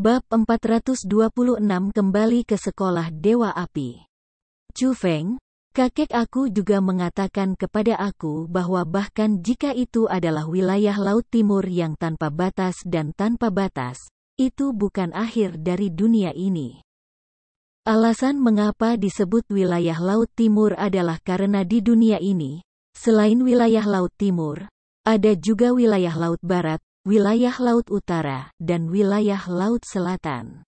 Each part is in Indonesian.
Bab 426 Kembali ke Sekolah Dewa Api. Chu Feng, kakek aku juga mengatakan kepada aku bahwa bahkan jika itu adalah wilayah Laut Timur yang tanpa batas dan tanpa batas, itu bukan akhir dari dunia ini. Alasan mengapa disebut wilayah Laut Timur adalah karena di dunia ini, selain wilayah Laut Timur, ada juga wilayah Laut Barat, wilayah Laut Utara, dan wilayah Laut Selatan.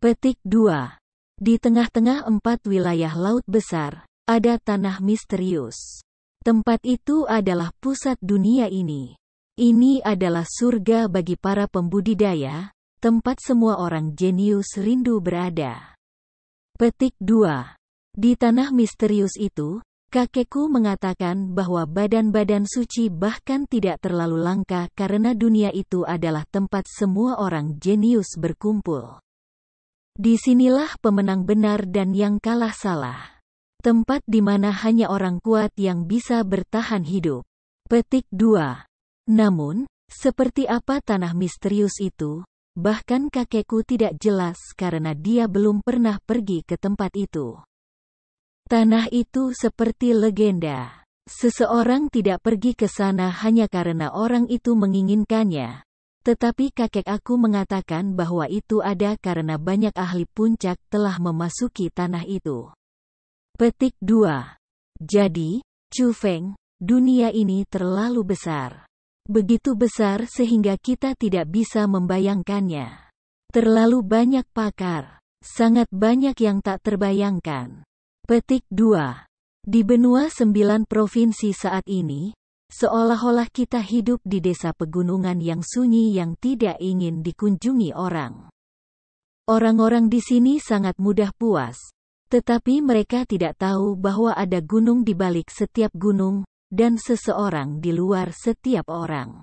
Petik 2. Di tengah-tengah 4 wilayah laut besar, ada tanah misterius. Tempat itu adalah pusat dunia ini. Ini adalah surga bagi para pembudidaya, tempat semua orang jenius rindu berada. Petik 2. Di tanah misterius itu, kakekku mengatakan bahwa badan-badan suci bahkan tidak terlalu langka karena dunia itu adalah tempat semua orang jenius berkumpul. Disinilah pemenang benar dan yang kalah salah. Tempat di mana hanya orang kuat yang bisa bertahan hidup. Petik 2. Namun, seperti apa tanah misterius itu, bahkan kakekku tidak jelas karena dia belum pernah pergi ke tempat itu. Tanah itu seperti legenda. Seseorang tidak pergi ke sana hanya karena orang itu menginginkannya. Tetapi kakek aku mengatakan bahwa itu ada karena banyak ahli puncak telah memasuki tanah itu. Petik 2. Jadi, Chu Feng, dunia ini terlalu besar. Begitu besar sehingga kita tidak bisa membayangkannya. Terlalu banyak pakar. Sangat banyak yang tak terbayangkan. Petik 2. Di benua 9 provinsi saat ini, seolah-olah kita hidup di desa pegunungan yang sunyi yang tidak ingin dikunjungi orang. Orang-orang di sini sangat mudah puas, tetapi mereka tidak tahu bahwa ada gunung di balik setiap gunung, dan seseorang di luar setiap orang.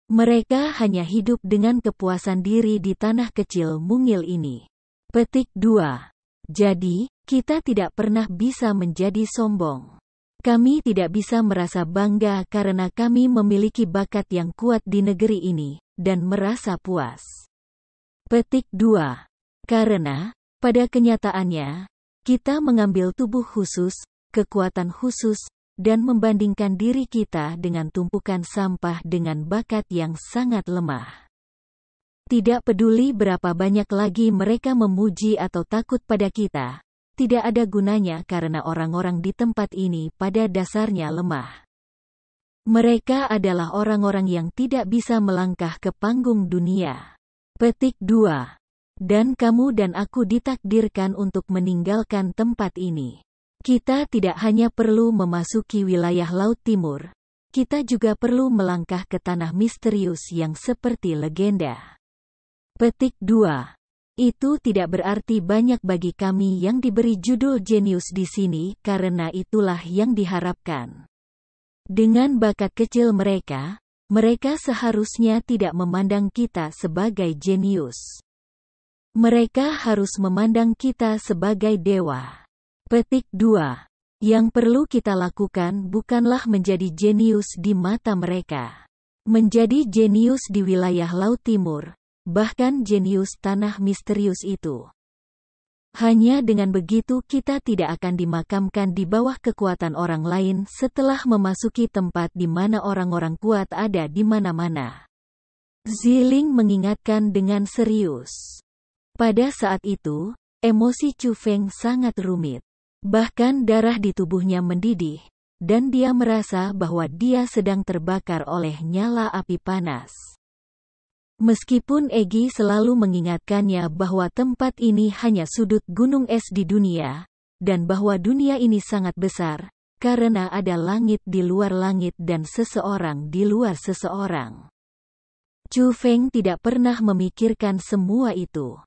Mereka hanya hidup dengan kepuasan diri di tanah kecil mungil ini. Petik 2. Jadi, kita tidak pernah bisa menjadi sombong. Kami tidak bisa merasa bangga karena kami memiliki bakat yang kuat di negeri ini, dan merasa puas. Petik 2. Karena, pada kenyataannya, kita mengambil tubuh khusus, kekuatan khusus, dan membandingkan diri kita dengan tumpukan sampah dengan bakat yang sangat lemah. Tidak peduli berapa banyak lagi mereka memuji atau takut pada kita, tidak ada gunanya karena orang-orang di tempat ini pada dasarnya lemah. Mereka adalah orang-orang yang tidak bisa melangkah ke panggung dunia. Petik 2. Dan kamu dan aku ditakdirkan untuk meninggalkan tempat ini. Kita tidak hanya perlu memasuki wilayah Laut Timur, kita juga perlu melangkah ke tanah misterius yang seperti legenda. Petik 2. Itu tidak berarti banyak bagi kami yang diberi judul jenius di sini karena itulah yang diharapkan. Dengan bakat kecil mereka, mereka seharusnya tidak memandang kita sebagai jenius. Mereka harus memandang kita sebagai dewa. Petik 2. Yang perlu kita lakukan bukanlah menjadi jenius di mata mereka. Menjadi jenius di wilayah Laut Timur, bahkan jenius tanah misterius itu. Hanya dengan begitu kita tidak akan dimakamkan di bawah kekuatan orang lain setelah memasuki tempat di mana orang-orang kuat ada di mana-mana. Ziling mengingatkan dengan serius. Pada saat itu, emosi Chu Feng sangat rumit. Bahkan darah di tubuhnya mendidih, dan dia merasa bahwa dia sedang terbakar oleh nyala api panas. Meskipun Egi selalu mengingatkannya bahwa tempat ini hanya sudut gunung es di dunia, dan bahwa dunia ini sangat besar, karena ada langit di luar langit dan seseorang di luar seseorang. Chu Feng tidak pernah memikirkan semua itu.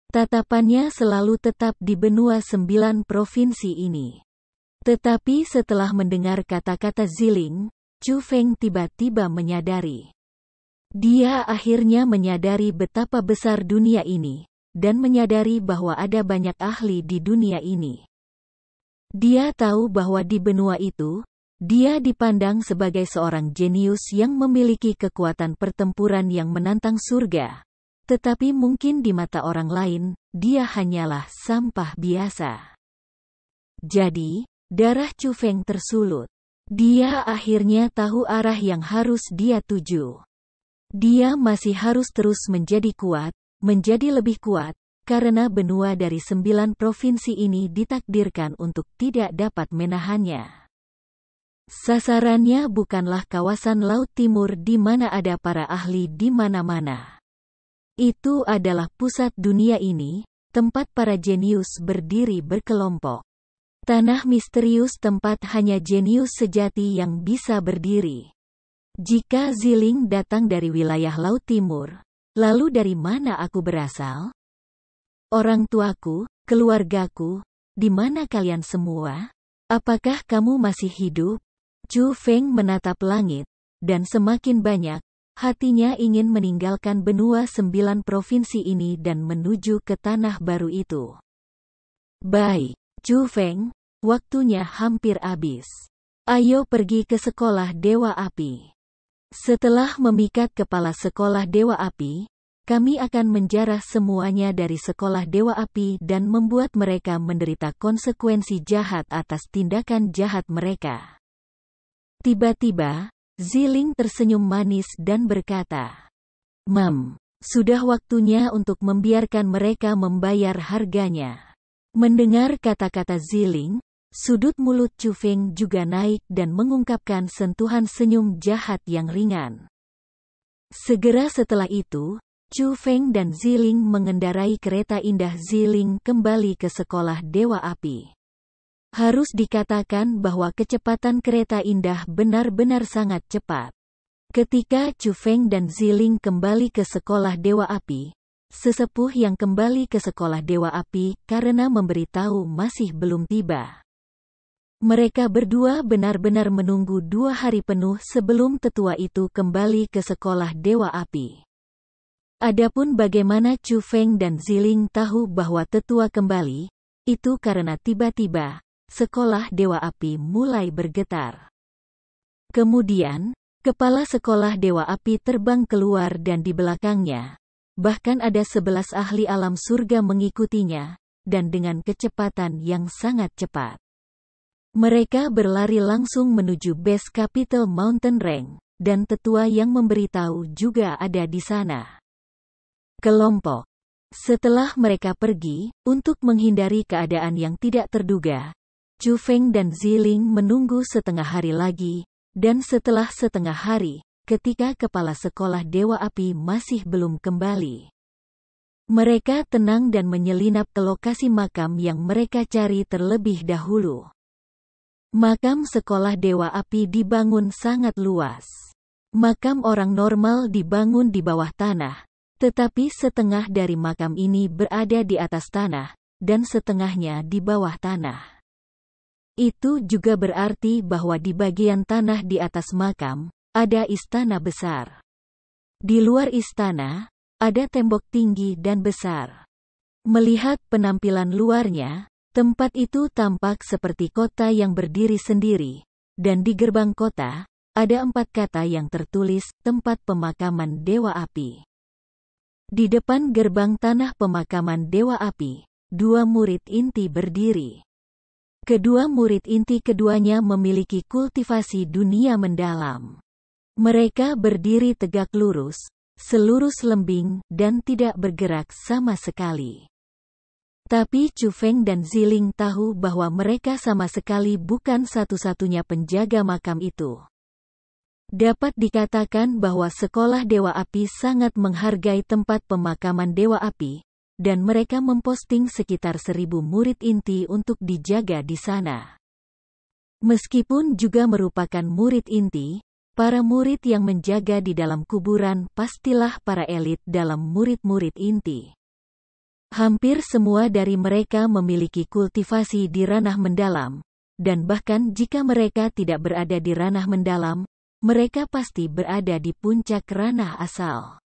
Tatapannya selalu tetap di benua 9 provinsi ini. Tetapi setelah mendengar kata-kata Ziling, Chu Feng tiba-tiba menyadari. Dia akhirnya menyadari betapa besar dunia ini, dan menyadari bahwa ada banyak ahli di dunia ini. Dia tahu bahwa di benua itu, dia dipandang sebagai seorang jenius yang memiliki kekuatan pertempuran yang menantang surga. tetapi mungkin di mata orang lain, dia hanyalah sampah biasa. Jadi, darah Chu Feng tersulut. Dia akhirnya tahu arah yang harus dia tuju. Dia masih harus terus menjadi kuat, menjadi lebih kuat, karena benua dari 9 provinsi ini ditakdirkan untuk tidak dapat menahannya. Sasarannya bukanlah kawasan Laut Timur di mana ada para ahli di mana-mana. Itu adalah pusat dunia ini, tempat para jenius berdiri berkelompok. Tanah misterius tempat hanya jenius sejati yang bisa berdiri. Jika Ziling datang dari wilayah Laut Timur, lalu dari mana aku berasal? Orang tuaku, keluargaku, di mana kalian semua? Apakah kamu masih hidup? Chu Feng menatap langit, dan semakin banyak, hatinya ingin meninggalkan benua 9 provinsi ini dan menuju ke tanah baru itu. Baik, Chu Feng, waktunya hampir habis. Ayo pergi ke sekolah Dewa Api. Setelah memikat kepala sekolah Dewa Api, kami akan menjarah semuanya dari sekolah Dewa Api dan membuat mereka menderita konsekuensi jahat atas tindakan jahat mereka. Tiba-tiba, Ziling tersenyum manis dan berkata, sudah waktunya untuk membiarkan mereka membayar harganya. Mendengar kata-kata Ziling, sudut mulut Chu Feng juga naik dan mengungkapkan sentuhan senyum jahat yang ringan. Segera setelah itu, Chu Feng dan Ziling mengendarai kereta indah Ziling kembali ke sekolah Dewa Api. Harus dikatakan bahwa kecepatan kereta indah benar-benar sangat cepat. Ketika Chu Feng dan Ziling kembali ke sekolah Dewa Api, sesepuh yang kembali ke sekolah Dewa Api karena memberitahu masih belum tiba. Mereka berdua benar-benar menunggu 2 hari penuh sebelum tetua itu kembali ke sekolah Dewa Api. Adapun bagaimana Chu Feng dan Ziling tahu bahwa tetua kembali, itu karena tiba-tiba, sekolah Dewa Api mulai bergetar. Kemudian, kepala sekolah Dewa Api terbang keluar dan di belakangnya, bahkan ada 11 ahli alam surga mengikutinya, dan dengan kecepatan yang sangat cepat. Mereka berlari langsung menuju base Capital Mountain Range, dan tetua yang memberitahu juga ada di sana. Kelompok. Setelah mereka pergi, untuk menghindari keadaan yang tidak terduga, Chu Feng dan Ziling menunggu setengah hari lagi, dan setelah setengah hari, ketika kepala sekolah Dewa Api masih belum kembali. Mereka tenang dan menyelinap ke lokasi makam yang mereka cari terlebih dahulu. Makam sekolah Dewa Api dibangun sangat luas. Makam orang normal dibangun di bawah tanah, tetapi setengah dari makam ini berada di atas tanah, dan setengahnya di bawah tanah. Itu juga berarti bahwa di bagian tanah di atas makam, ada istana besar. Di luar istana, ada tembok tinggi dan besar. Melihat penampilan luarnya, tempat itu tampak seperti kota yang berdiri sendiri, dan di gerbang kota, ada 4 kata yang tertulis, tempat pemakaman Dewa Api. Di depan gerbang tanah pemakaman Dewa Api, 2 murid inti berdiri. Kedua murid inti keduanya memiliki kultivasi dunia mendalam. Mereka berdiri tegak lurus, selurus lembing, dan tidak bergerak sama sekali. Tapi Chu Feng dan Ziling tahu bahwa mereka sama sekali bukan satu-satunya penjaga makam itu. Dapat dikatakan bahwa sekolah Dewa Api sangat menghargai tempat pemakaman Dewa Api, dan mereka memposting sekitar 1000 murid inti untuk dijaga di sana. Meskipun juga merupakan murid inti, para murid yang menjaga di dalam kuburan pastilah para elit dalam murid-murid inti. Hampir semua dari mereka memiliki kultivasi di ranah mendalam, dan bahkan jika mereka tidak berada di ranah mendalam, mereka pasti berada di puncak ranah asal.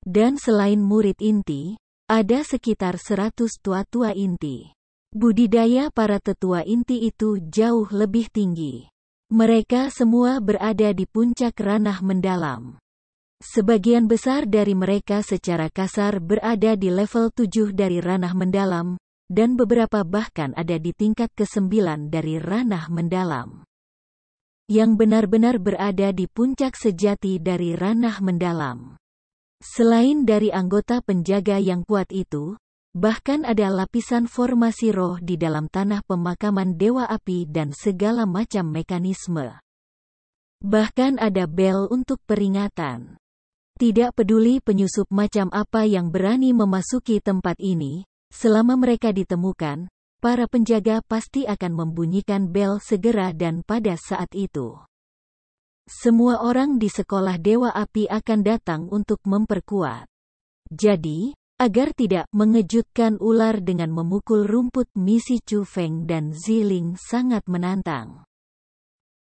Dan selain murid inti, ada sekitar 100 tua-tua inti. Budidaya para tetua inti itu jauh lebih tinggi. Mereka semua berada di puncak ranah mendalam. Sebagian besar dari mereka secara kasar berada di level 7 dari ranah mendalam, dan beberapa bahkan ada di tingkat ke-9 dari ranah mendalam. Yang benar-benar berada di puncak sejati dari ranah mendalam. Selain dari anggota penjaga yang kuat itu, bahkan ada lapisan formasi roh di dalam tanah pemakaman Dewa Api dan segala macam mekanisme. Bahkan ada bel untuk peringatan. Tidak peduli penyusup macam apa yang berani memasuki tempat ini, selama mereka ditemukan, para penjaga pasti akan membunyikan bel segera dan pada saat itu. Semua orang di sekolah Dewa Api akan datang untuk memperkuat. Jadi, agar tidak mengejutkan ular dengan memukul rumput, misi Chu Feng dan Ziling sangat menantang.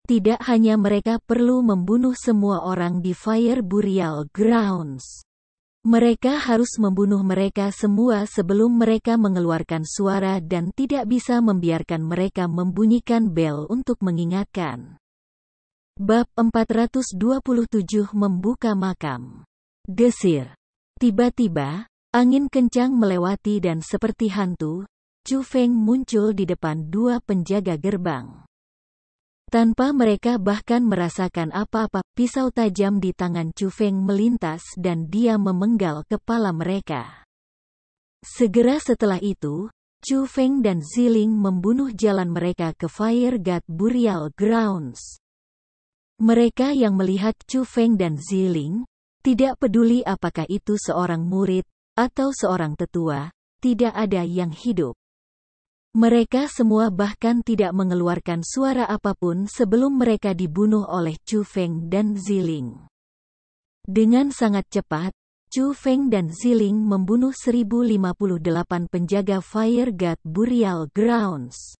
Tidak hanya mereka perlu membunuh semua orang di Fire Burial Grounds. Mereka harus membunuh mereka semua sebelum mereka mengeluarkan suara dan tidak bisa membiarkan mereka membunyikan bel untuk mengingatkan. Bab 427 Membuka Makam. Desir. Tiba-tiba, angin kencang melewati dan seperti hantu, Chu Feng muncul di depan dua penjaga gerbang. Tanpa mereka bahkan merasakan apa-apa, pisau tajam di tangan Chu Feng melintas dan dia memenggal kepala mereka. Segera setelah itu, Chu Feng dan Ziling membunuh jalan mereka ke Fire God Burial Grounds. Mereka yang melihat Chu Feng dan Ziling, tidak peduli apakah itu seorang murid, atau seorang tetua, tidak ada yang hidup. Mereka semua bahkan tidak mengeluarkan suara apapun sebelum mereka dibunuh oleh Chu Feng dan Ziling. Dengan sangat cepat, Chu Feng dan Ziling membunuh 1058 penjaga Fire God Burial Grounds.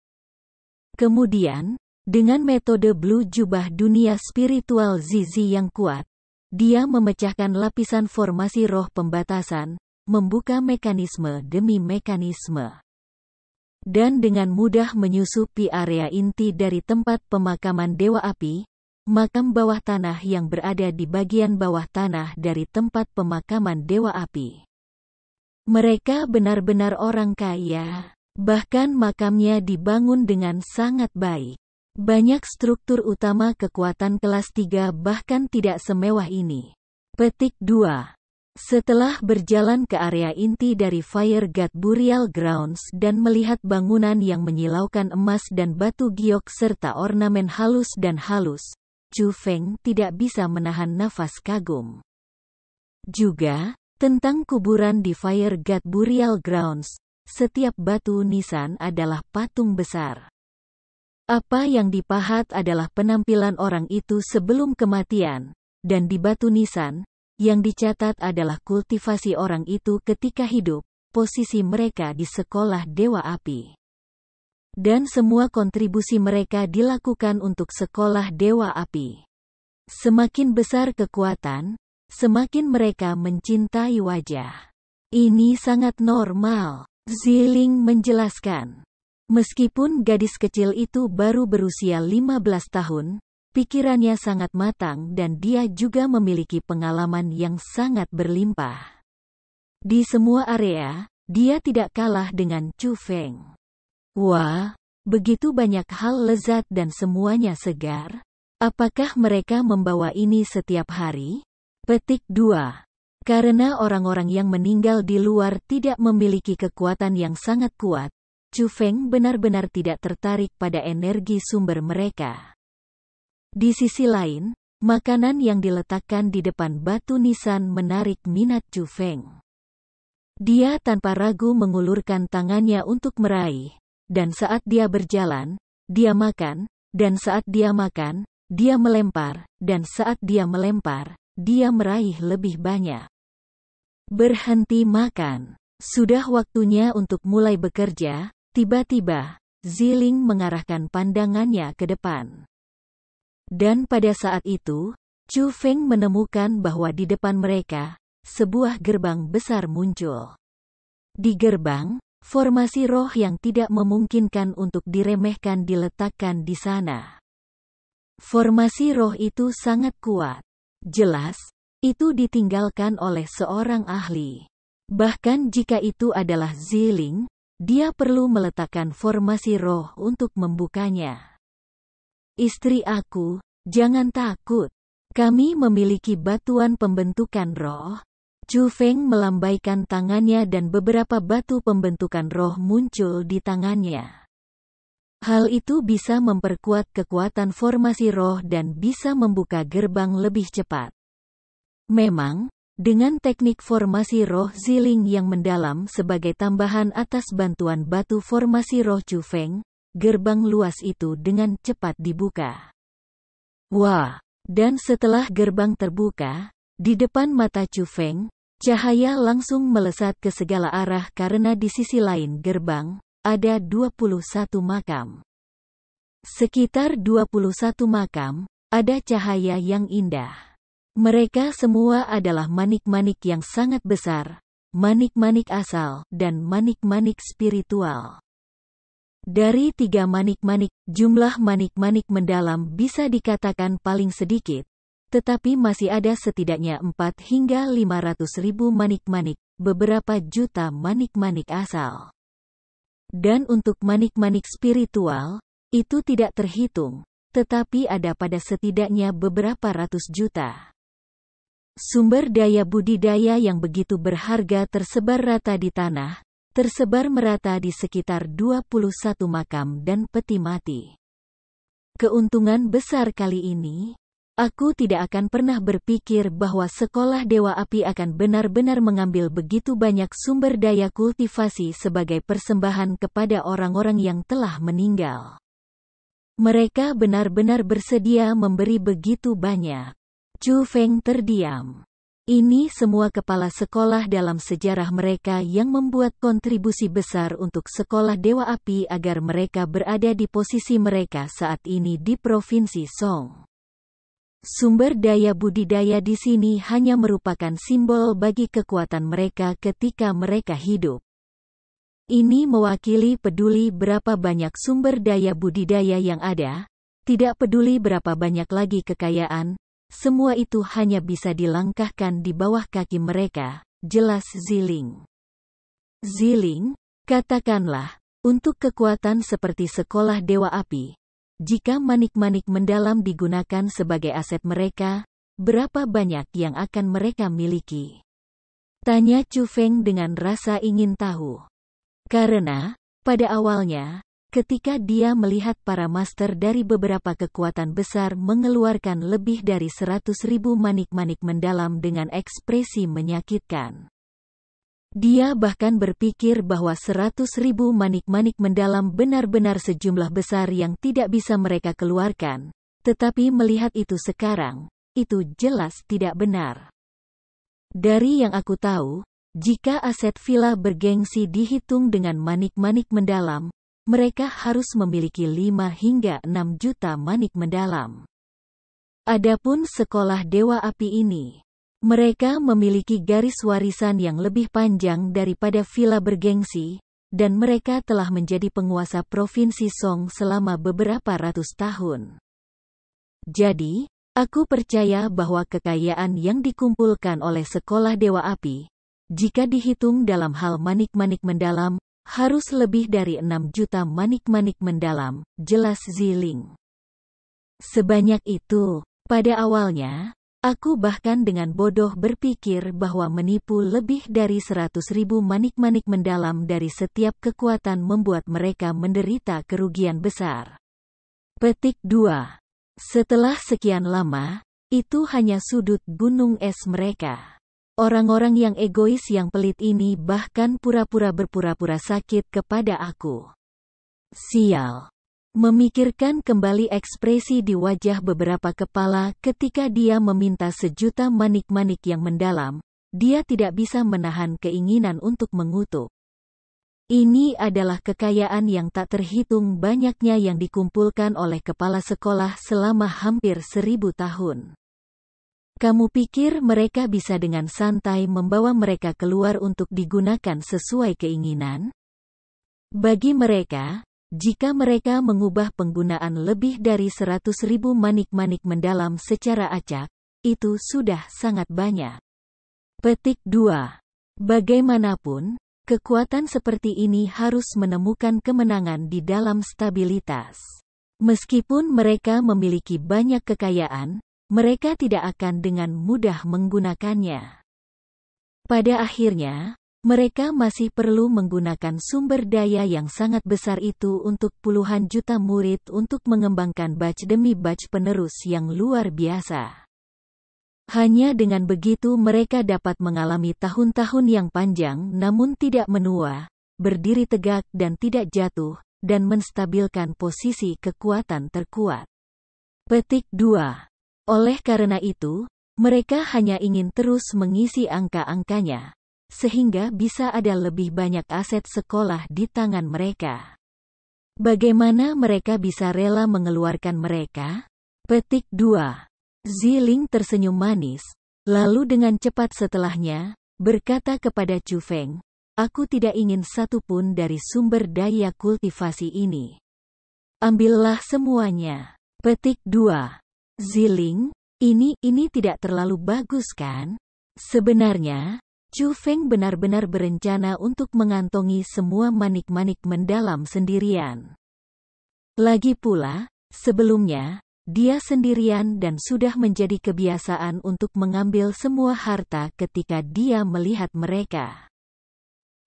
Kemudian, dengan metode Blue Jubah dunia spiritual Zizi yang kuat, dia memecahkan lapisan formasi roh pembatasan, membuka mekanisme demi mekanisme. Dan dengan mudah menyusupi area inti dari tempat pemakaman Dewa Api, makam bawah tanah yang berada di bagian bawah tanah dari tempat pemakaman Dewa Api. Mereka benar-benar orang kaya, bahkan makamnya dibangun dengan sangat baik. Banyak struktur utama kekuatan kelas 3 bahkan tidak semewah ini. Petik 2. Setelah berjalan ke area inti dari Fire God Burial Grounds dan melihat bangunan yang menyilaukan emas dan batu giok serta ornamen halus dan halus, Chu Feng tidak bisa menahan nafas kagum. Juga, tentang kuburan di Fire God Burial Grounds, setiap batu nisan adalah patung besar. Apa yang dipahat adalah penampilan orang itu sebelum kematian, dan di batu nisan, yang dicatat adalah kultivasi orang itu ketika hidup, posisi mereka di sekolah Dewa Api. Dan semua kontribusi mereka dilakukan untuk sekolah Dewa Api. Semakin besar kekuatan, semakin mereka mencintai wajah. Ini sangat normal, Ziling menjelaskan. Meskipun gadis kecil itu baru berusia 15 tahun, pikirannya sangat matang dan dia juga memiliki pengalaman yang sangat berlimpah. Di semua area, dia tidak kalah dengan Chu Feng. Wah, begitu banyak hal lezat dan semuanya segar. Apakah mereka membawa ini setiap hari? Petik 2. Karena orang-orang yang meninggal di luar tidak memiliki kekuatan yang sangat kuat, Chu Feng benar-benar tidak tertarik pada energi sumber mereka. Di sisi lain, makanan yang diletakkan di depan batu nisan menarik minat Chu Feng. Dia tanpa ragu mengulurkan tangannya untuk meraih, dan saat dia berjalan, dia makan, dan saat dia makan, dia melempar, dan saat dia melempar, dia meraih lebih banyak. Berhenti makan. Sudah waktunya untuk mulai bekerja. Tiba-tiba, Ziling mengarahkan pandangannya ke depan. Dan pada saat itu, Chu Feng menemukan bahwa di depan mereka, sebuah gerbang besar muncul. Di gerbang, formasi roh yang tidak memungkinkan untuk diremehkan diletakkan di sana. Formasi roh itu sangat kuat. Jelas, itu ditinggalkan oleh seorang ahli. Bahkan jika itu adalah Ziling, dia perlu meletakkan formasi roh untuk membukanya. Istri aku, jangan takut. Kami memiliki batuan pembentukan roh. Chu Feng melambaikan tangannya dan beberapa batu pembentukan roh muncul di tangannya. Hal itu bisa memperkuat kekuatan formasi roh dan bisa membuka gerbang lebih cepat. Memang, dengan teknik formasi roh Ziling yang mendalam sebagai tambahan atas bantuan batu formasi roh Chu Feng, gerbang luas itu dengan cepat dibuka. Wah! Dan setelah gerbang terbuka, di depan mata Chu Feng, cahaya langsung melesat ke segala arah karena di sisi lain gerbang, ada 21 makam. Sekitar 21 makam, ada cahaya yang indah. Mereka semua adalah manik-manik yang sangat besar, manik-manik asal, dan manik-manik spiritual. Dari 3 manik-manik, jumlah manik-manik mendalam bisa dikatakan paling sedikit, tetapi masih ada setidaknya 4 hingga 500 ribu manik-manik, beberapa juta manik-manik asal. Dan untuk manik-manik spiritual, itu tidak terhitung, tetapi ada pada setidaknya beberapa ratus juta. Sumber daya budidaya yang begitu berharga tersebar rata di tanah, tersebar merata di sekitar 21 makam dan peti mati. Keuntungan besar kali ini, aku tidak akan pernah berpikir bahwa sekolah Dewa Api akan benar-benar mengambil begitu banyak sumber daya kultivasi sebagai persembahan kepada orang-orang yang telah meninggal. Mereka benar-benar bersedia memberi begitu banyak. Chu Feng terdiam. Ini semua kepala sekolah dalam sejarah mereka yang membuat kontribusi besar untuk sekolah Dewa Api agar mereka berada di posisi mereka saat ini di Provinsi Song. Sumber daya budidaya di sini hanya merupakan simbol bagi kekuatan mereka ketika mereka hidup. Ini mewakili peduli berapa banyak sumber daya budidaya yang ada, tidak peduli berapa banyak lagi kekayaan, semua itu hanya bisa dilangkahkan di bawah kaki mereka, jelas Ziling. Ziling, katakanlah, untuk kekuatan seperti sekolah Dewa Api, jika manik-manik mendalam digunakan sebagai aset mereka, berapa banyak yang akan mereka miliki? Tanya Chu Feng dengan rasa ingin tahu. Karena, pada awalnya, ketika dia melihat para master dari beberapa kekuatan besar mengeluarkan lebih dari 100.000 manik-manik mendalam dengan ekspresi menyakitkan. Dia bahkan berpikir bahwa 100.000 manik-manik mendalam benar-benar sejumlah besar yang tidak bisa mereka keluarkan, tetapi melihat itu sekarang, itu jelas tidak benar. Dari yang aku tahu, jika aset villa bergengsi dihitung dengan manik-manik mendalam, mereka harus memiliki 5 hingga 6 juta manik mendalam. Adapun sekolah Dewa Api ini, mereka memiliki garis warisan yang lebih panjang daripada villa bergengsi, dan mereka telah menjadi penguasa Provinsi Song selama beberapa ratus tahun. Jadi, aku percaya bahwa kekayaan yang dikumpulkan oleh sekolah Dewa Api, jika dihitung dalam hal manik-manik mendalam, harus lebih dari 6 juta manik-manik mendalam, jelas Ziling. Sebanyak itu, pada awalnya, aku bahkan dengan bodoh berpikir bahwa menipu lebih dari 100.000 manik-manik mendalam dari setiap kekuatan membuat mereka menderita kerugian besar. Petik 2. Setelah sekian lama, itu hanya sudut gunung es mereka. Orang-orang yang egois yang pelit ini bahkan pura-pura berpura-pura sakit kepada aku. Sial. Memikirkan kembali ekspresi di wajah beberapa kepala ketika dia meminta 1 juta manik-manik yang mendalam, dia tidak bisa menahan keinginan untuk mengutuk. Ini adalah kekayaan yang tak terhitung banyaknya yang dikumpulkan oleh kepala sekolah selama hampir 1000 tahun. Kamu pikir mereka bisa dengan santai membawa mereka keluar untuk digunakan sesuai keinginan? Bagi mereka, jika mereka mengubah penggunaan lebih dari 100.000 manik-manik mendalam secara acak, itu sudah sangat banyak. Petik 2. Bagaimanapun, kekuatan seperti ini harus menemukan kemenangan di dalam stabilitas. Meskipun mereka memiliki banyak kekayaan, mereka tidak akan dengan mudah menggunakannya. Pada akhirnya, mereka masih perlu menggunakan sumber daya yang sangat besar itu untuk puluhan juta murid untuk mengembangkan batch demi batch penerus yang luar biasa. Hanya dengan begitu mereka dapat mengalami tahun-tahun yang panjang namun tidak menua, berdiri tegak dan tidak jatuh, dan menstabilkan posisi kekuatan terkuat. Petik 2. Oleh karena itu, mereka hanya ingin terus mengisi angka-angkanya, sehingga bisa ada lebih banyak aset sekolah di tangan mereka. Bagaimana mereka bisa rela mengeluarkan mereka? Petik 2. Ziling tersenyum manis, lalu dengan cepat setelahnya, berkata kepada Chu Feng, "Aku tidak ingin satupun dari sumber daya kultivasi ini. Ambillah semuanya." Petik 2. Ziling, ini tidak terlalu bagus kan? Sebenarnya, Chu Feng benar-benar berencana untuk mengantongi semua manik-manik mendalam sendirian. Lagi pula, sebelumnya, dia sendirian dan sudah menjadi kebiasaan untuk mengambil semua harta ketika dia melihat mereka.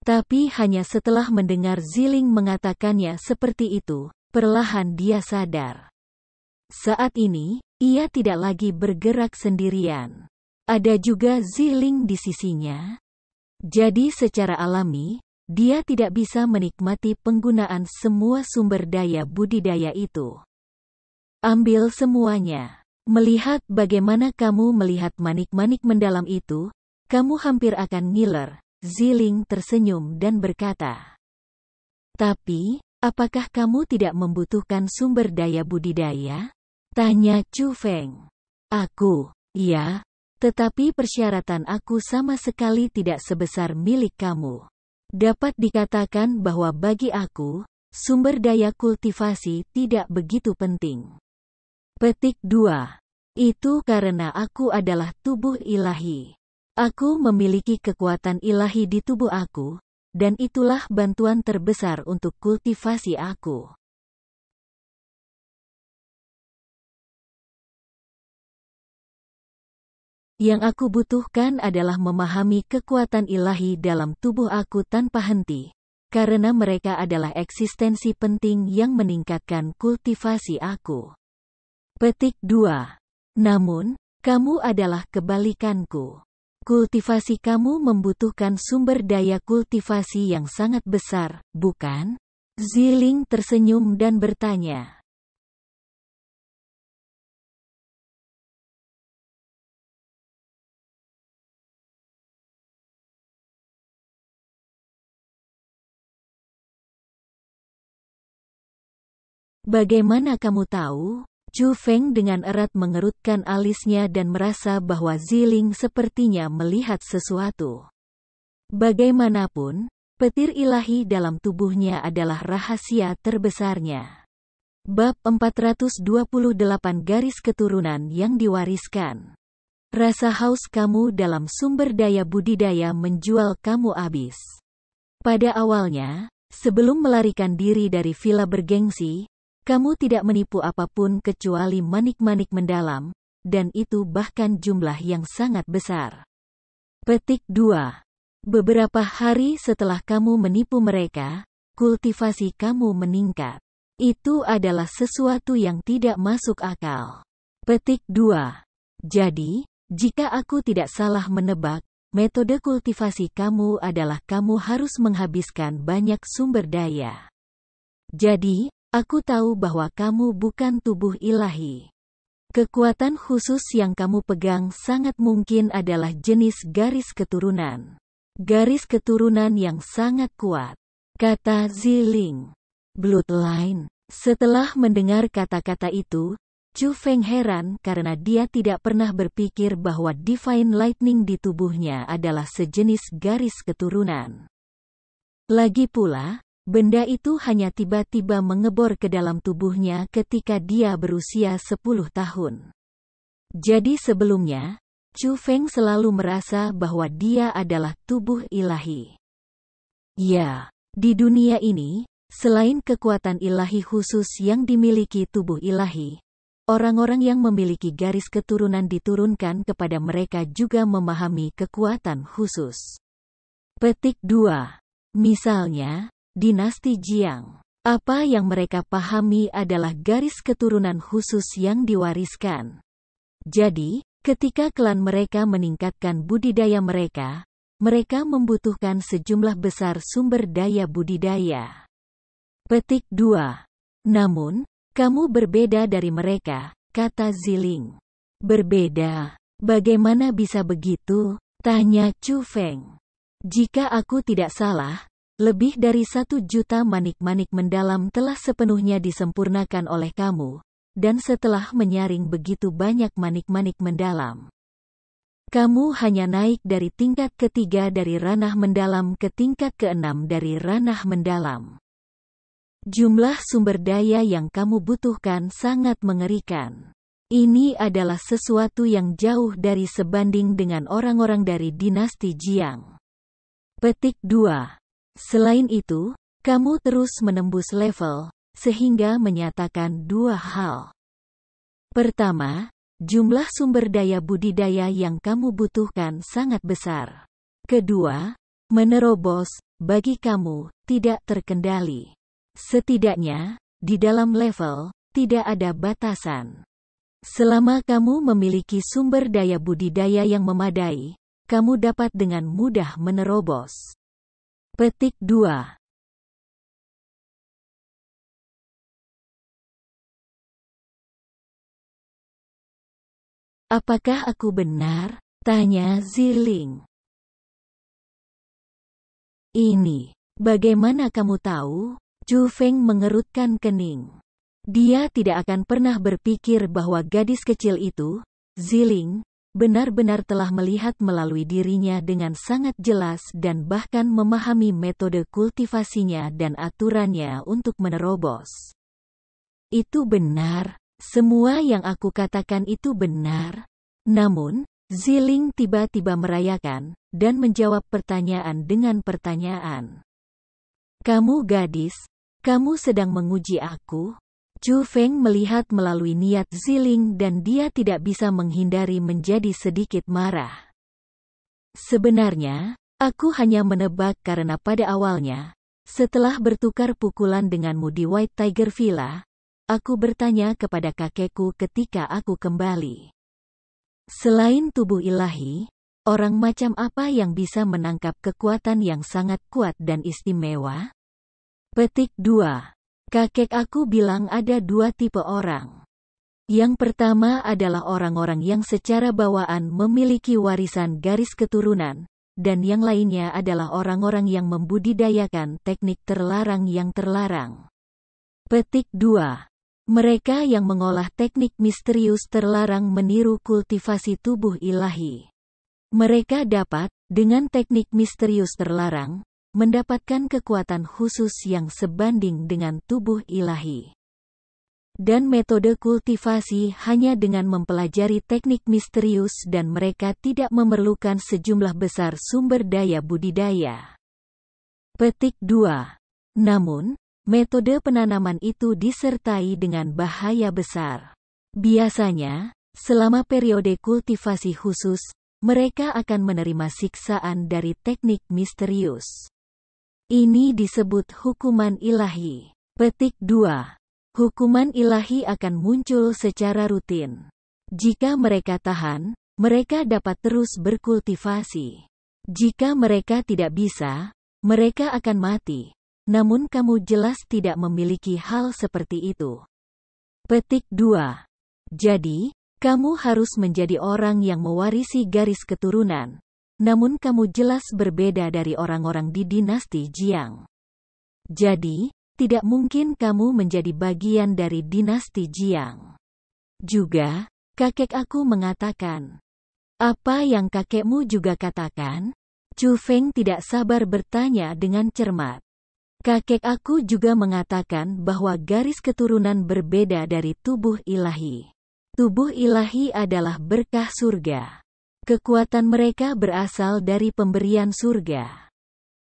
Tapi hanya setelah mendengar Ziling mengatakannya seperti itu, perlahan dia sadar. Saat ini, ia tidak lagi bergerak sendirian. Ada juga Ziling di sisinya. Jadi secara alami, dia tidak bisa menikmati penggunaan semua sumber daya budidaya itu. Ambil semuanya. Melihat bagaimana kamu melihat manik-manik mendalam itu, kamu hampir akan ngiler. Ziling tersenyum dan berkata. Tapi, apakah kamu tidak membutuhkan sumber daya budidaya? Tanya Chu Feng. Aku, ya, tetapi persyaratan aku sama sekali tidak sebesar milik kamu. Dapat dikatakan bahwa bagi aku, sumber daya kultivasi tidak begitu penting. Petik 2. Itu karena aku adalah tubuh ilahi. Aku memiliki kekuatan ilahi di tubuh aku, dan itulah bantuan terbesar untuk kultivasi aku. Yang aku butuhkan adalah memahami kekuatan ilahi dalam tubuh aku tanpa henti, karena mereka adalah eksistensi penting yang meningkatkan kultivasi aku. Petik 2. Namun, kamu adalah kebalikanku. Kultivasi kamu membutuhkan sumber daya kultivasi yang sangat besar, bukan? Ziling tersenyum dan bertanya. Bagaimana kamu tahu? Chu Feng dengan erat mengerutkan alisnya dan merasa bahwa Ziling sepertinya melihat sesuatu. Bagaimanapun, petir ilahi dalam tubuhnya adalah rahasia terbesarnya. Bab 428 Garis keturunan yang diwariskan. Rasa haus kamu dalam sumber daya budidaya menjual kamu abis. Pada awalnya, sebelum melarikan diri dari villa bergengsi, kamu tidak menipu apapun kecuali manik-manik mendalam, dan itu bahkan jumlah yang sangat besar. Petik 2. Beberapa hari setelah kamu menipu mereka, kultivasi kamu meningkat. Itu adalah sesuatu yang tidak masuk akal. Petik 2. Jadi, jika aku tidak salah menebak, metode kultivasi kamu adalah kamu harus menghabiskan banyak sumber daya. Jadi, aku tahu bahwa kamu bukan tubuh ilahi. Kekuatan khusus yang kamu pegang sangat mungkin adalah jenis garis keturunan. Garis keturunan yang sangat kuat, kata Ziling. Bloodline. Setelah mendengar kata-kata itu, Chu Feng heran karena dia tidak pernah berpikir bahwa Divine Lightning di tubuhnya adalah sejenis garis keturunan. Lagi pula, benda itu hanya tiba-tiba mengebor ke dalam tubuhnya ketika dia berusia 10 tahun. Jadi sebelumnya, Chu Feng selalu merasa bahwa dia adalah tubuh ilahi. Ya, di dunia ini, selain kekuatan ilahi khusus yang dimiliki tubuh ilahi, orang-orang yang memiliki garis keturunan diturunkan kepada mereka juga memahami kekuatan khusus. Petik 2. Misalnya, dinasti Jiang. Apa yang mereka pahami adalah garis keturunan khusus yang diwariskan. Jadi, ketika klan mereka meningkatkan budidaya mereka, mereka membutuhkan sejumlah besar sumber daya budidaya. Petik 2. Namun, kamu berbeda dari mereka, kata Ziling. Berbeda? Bagaimana bisa begitu? Tanya Chu Feng. Jika aku tidak salah, lebih dari 1 juta manik-manik mendalam telah sepenuhnya disempurnakan oleh kamu. Dan setelah menyaring begitu banyak manik-manik mendalam, kamu hanya naik dari tingkat ketiga dari ranah mendalam ke tingkat ke-6 dari ranah mendalam. Jumlah sumber daya yang kamu butuhkan sangat mengerikan. Ini adalah sesuatu yang jauh dari sebanding dengan orang-orang dari dinasti Jiang. Petik 2. Selain itu, kamu terus menembus level, sehingga menyatakan 2 hal. Pertama, jumlah sumber daya budidaya yang kamu butuhkan sangat besar. Kedua, menerobos, bagi kamu, tidak terkendali. Setidaknya, di dalam level, tidak ada batasan. Selama kamu memiliki sumber daya budidaya yang memadai, kamu dapat dengan mudah menerobos. Petik 2. Apakah aku benar? Tanya Ziling. Ini, bagaimana kamu tahu? Chu Feng mengerutkan kening. Dia tidak akan pernah berpikir bahwa gadis kecil itu, Ziling, benar-benar telah melihat melalui dirinya dengan sangat jelas dan bahkan memahami metode kultivasinya dan aturannya untuk menerobos. Itu benar. Semua yang aku katakan itu benar. Namun, Ziling tiba-tiba merayakan, dan menjawab pertanyaan dengan pertanyaan. Kamu gadis, kamu sedang menguji aku? Chu Feng melihat melalui niat Ziling dan dia tidak bisa menghindari menjadi sedikit marah. Sebenarnya, aku hanya menebak karena pada awalnya, setelah bertukar pukulan denganmu di White Tiger Villa, aku bertanya kepada kakekku ketika aku kembali. Selain tubuh ilahi, orang macam apa yang bisa menangkap kekuatan yang sangat kuat dan istimewa? Petik 2. Kakek aku bilang ada 2 tipe orang. Yang pertama adalah orang-orang yang secara bawaan memiliki warisan garis keturunan, dan yang lainnya adalah orang-orang yang membudidayakan teknik terlarang yang terlarang. Petik 2. Mereka yang mengolah teknik misterius terlarang meniru kultivasi tubuh ilahi. Mereka dapat, dengan teknik misterius terlarang, mendapatkan kekuatan khusus yang sebanding dengan tubuh ilahi. Dan metode kultivasi hanya dengan mempelajari teknik misterius dan mereka tidak memerlukan sejumlah besar sumber daya budidaya. Petik 2. Namun, metode penanaman itu disertai dengan bahaya besar. Biasanya, selama periode kultivasi khusus, mereka akan menerima siksaan dari teknik misterius. Ini disebut hukuman ilahi. Petik 2. Hukuman ilahi akan muncul secara rutin. Jika mereka tahan, mereka dapat terus berkultivasi. Jika mereka tidak bisa, mereka akan mati. Namun kamu jelas tidak memiliki hal seperti itu. Petik 2. Jadi, kamu harus menjadi orang yang mewarisi garis keturunan. Namun kamu jelas berbeda dari orang-orang di dinasti Jiang. Jadi, tidak mungkin kamu menjadi bagian dari dinasti Jiang. Juga, kakek aku mengatakan. Apa yang kakekmu juga katakan? Chu Feng tidak sabar bertanya dengan cermat. Kakek aku juga mengatakan bahwa garis keturunan berbeda dari tubuh ilahi. Tubuh ilahi adalah berkah surga. Kekuatan mereka berasal dari pemberian surga.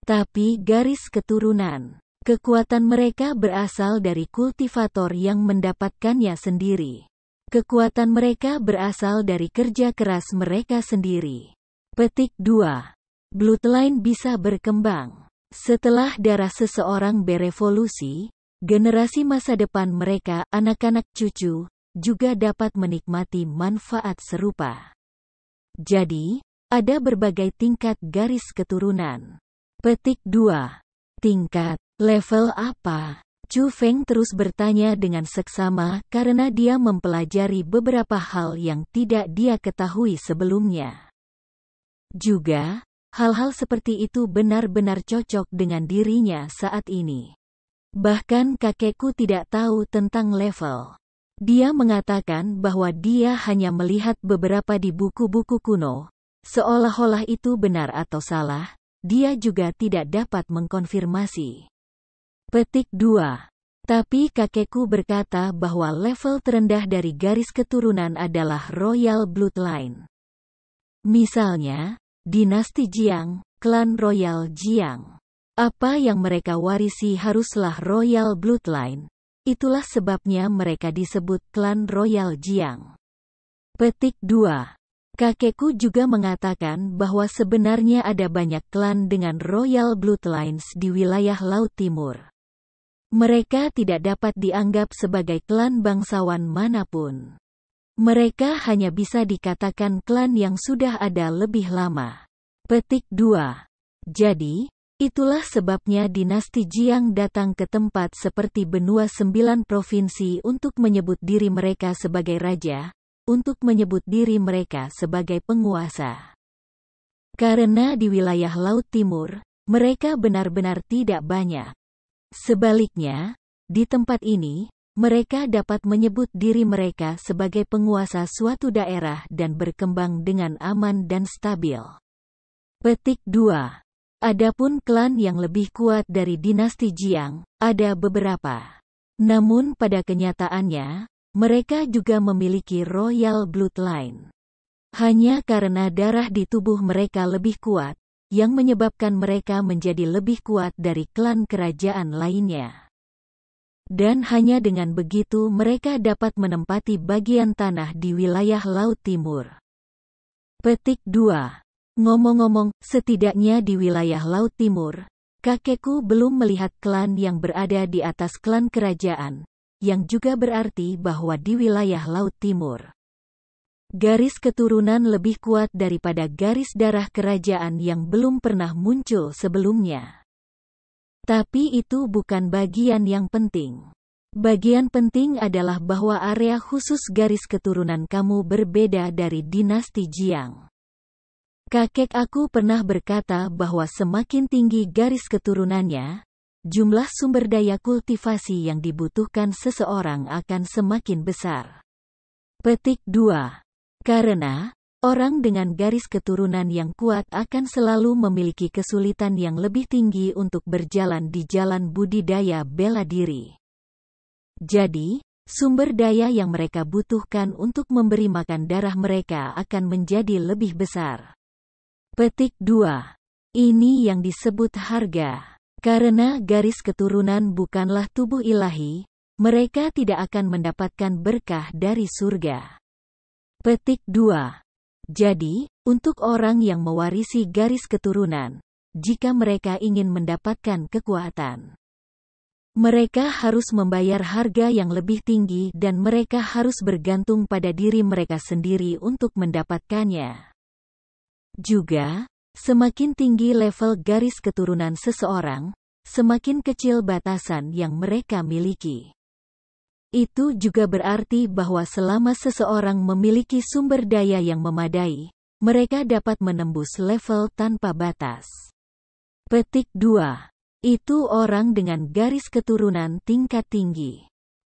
Tapi garis keturunan. Kekuatan mereka berasal dari kultivator yang mendapatkannya sendiri. Kekuatan mereka berasal dari kerja keras mereka sendiri. Petik 2. Bloodline bisa berkembang. Setelah darah seseorang berevolusi, generasi masa depan mereka, anak-anak cucu, juga dapat menikmati manfaat serupa. Jadi, ada berbagai tingkat garis keturunan. Petik 2. Tingkat, level apa? Chu Feng terus bertanya dengan seksama karena dia mempelajari beberapa hal yang tidak dia ketahui sebelumnya. Juga, hal-hal seperti itu benar-benar cocok dengan dirinya saat ini. Bahkan kakekku tidak tahu tentang level. Dia mengatakan bahwa dia hanya melihat beberapa di buku-buku kuno, seolah-olah itu benar atau salah, dia juga tidak dapat mengkonfirmasi. Petik 2. Tapi kakekku berkata bahwa level terendah dari garis keturunan adalah Royal Bloodline. Misalnya, dinasti Jiang, klan Royal Jiang. Apa yang mereka warisi haruslah Royal Bloodline. Itulah sebabnya mereka disebut klan Royal Jiang. Petik 2. Kakekku juga mengatakan bahwa sebenarnya ada banyak klan dengan Royal Bloodlines di wilayah Laut Timur. Mereka tidak dapat dianggap sebagai klan bangsawan manapun. Mereka hanya bisa dikatakan klan yang sudah ada lebih lama. Petik 2. Jadi, itulah sebabnya dinasti Jiang datang ke tempat seperti benua 9 provinsi untuk menyebut diri mereka sebagai raja, untuk menyebut diri mereka sebagai penguasa. Karena di wilayah Laut Timur, mereka benar-benar tidak banyak. Sebaliknya, di tempat ini, mereka dapat menyebut diri mereka sebagai penguasa suatu daerah dan berkembang dengan aman dan stabil. Petik 2. Adapun klan yang lebih kuat dari dinasti Jiang, ada beberapa. Namun pada kenyataannya, mereka juga memiliki Royal Bloodline. Hanya karena darah di tubuh mereka lebih kuat, yang menyebabkan mereka menjadi lebih kuat dari klan kerajaan lainnya. Dan hanya dengan begitu mereka dapat menempati bagian tanah di wilayah Laut Timur. Petik 2. Ngomong-ngomong, setidaknya di wilayah Laut Timur, kakekku belum melihat klan yang berada di atas klan kerajaan, yang juga berarti bahwa di wilayah Laut Timur, garis keturunan lebih kuat daripada garis darah kerajaan yang belum pernah muncul sebelumnya. Tapi itu bukan bagian yang penting. Bagian penting adalah bahwa area khusus garis keturunan kamu berbeda dari dinasti Jiang. Kakek aku pernah berkata bahwa semakin tinggi garis keturunannya, jumlah sumber daya kultivasi yang dibutuhkan seseorang akan semakin besar. Petik 2. Karena, orang dengan garis keturunan yang kuat akan selalu memiliki kesulitan yang lebih tinggi untuk berjalan di jalan budidaya bela diri. Jadi, sumber daya yang mereka butuhkan untuk memberi makan darah mereka akan menjadi lebih besar. Petik 2. Ini yang disebut harga. Karena garis keturunan bukanlah tubuh ilahi, mereka tidak akan mendapatkan berkah dari surga. Petik 2. Jadi, untuk orang yang mewarisi garis keturunan, jika mereka ingin mendapatkan kekuatan, mereka harus membayar harga yang lebih tinggi dan mereka harus bergantung pada diri mereka sendiri untuk mendapatkannya. Juga, semakin tinggi level garis keturunan seseorang, semakin kecil batasan yang mereka miliki. Itu juga berarti bahwa selama seseorang memiliki sumber daya yang memadai, mereka dapat menembus level tanpa batas. Petik 2. Itu orang dengan garis keturunan tingkat tinggi.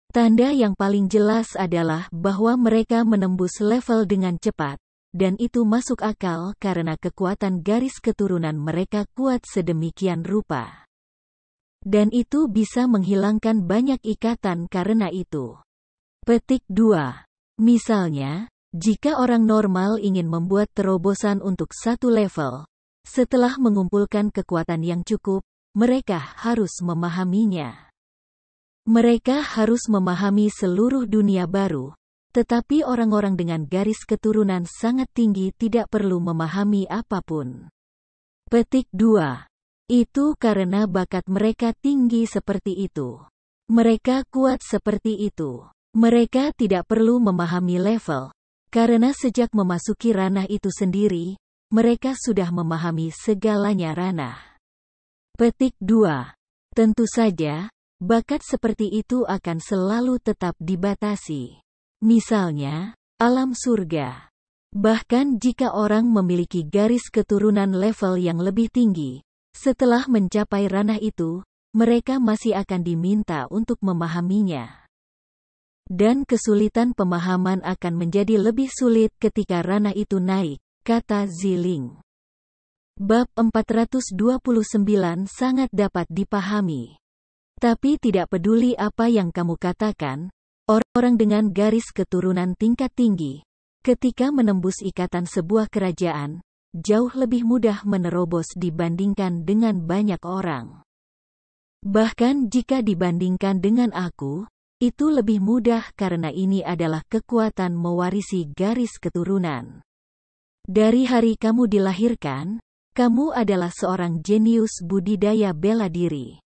Tanda yang paling jelas adalah bahwa mereka menembus level dengan cepat, dan itu masuk akal karena kekuatan garis keturunan mereka kuat sedemikian rupa. Dan itu bisa menghilangkan banyak ikatan karena itu. Petik 2. Misalnya, jika orang normal ingin membuat terobosan untuk satu level, setelah mengumpulkan kekuatan yang cukup, mereka harus memahaminya. Mereka harus memahami seluruh dunia baru, tetapi orang-orang dengan garis keturunan sangat tinggi tidak perlu memahami apapun. Petik 2. Itu karena bakat mereka tinggi seperti itu. Mereka kuat seperti itu. Mereka tidak perlu memahami level, karena sejak memasuki ranah itu sendiri, mereka sudah memahami segalanya ranah. Petik 2. Tentu saja, bakat seperti itu akan selalu tetap dibatasi. Misalnya, alam surga. Bahkan jika orang memiliki garis keturunan level yang lebih tinggi, setelah mencapai ranah itu, mereka masih akan diminta untuk memahaminya. Dan kesulitan pemahaman akan menjadi lebih sulit ketika ranah itu naik, kata Ziling. Bab 429 sangat dapat dipahami. Tapi tidak peduli apa yang kamu katakan, orang dengan garis keturunan tingkat tinggi, ketika menembus ikatan sebuah kerajaan, jauh lebih mudah menerobos dibandingkan dengan banyak orang. Bahkan jika dibandingkan dengan aku, itu lebih mudah karena ini adalah kekuatan mewarisi garis keturunan. Dari hari kamu dilahirkan, kamu adalah seorang jenius budidaya bela diri.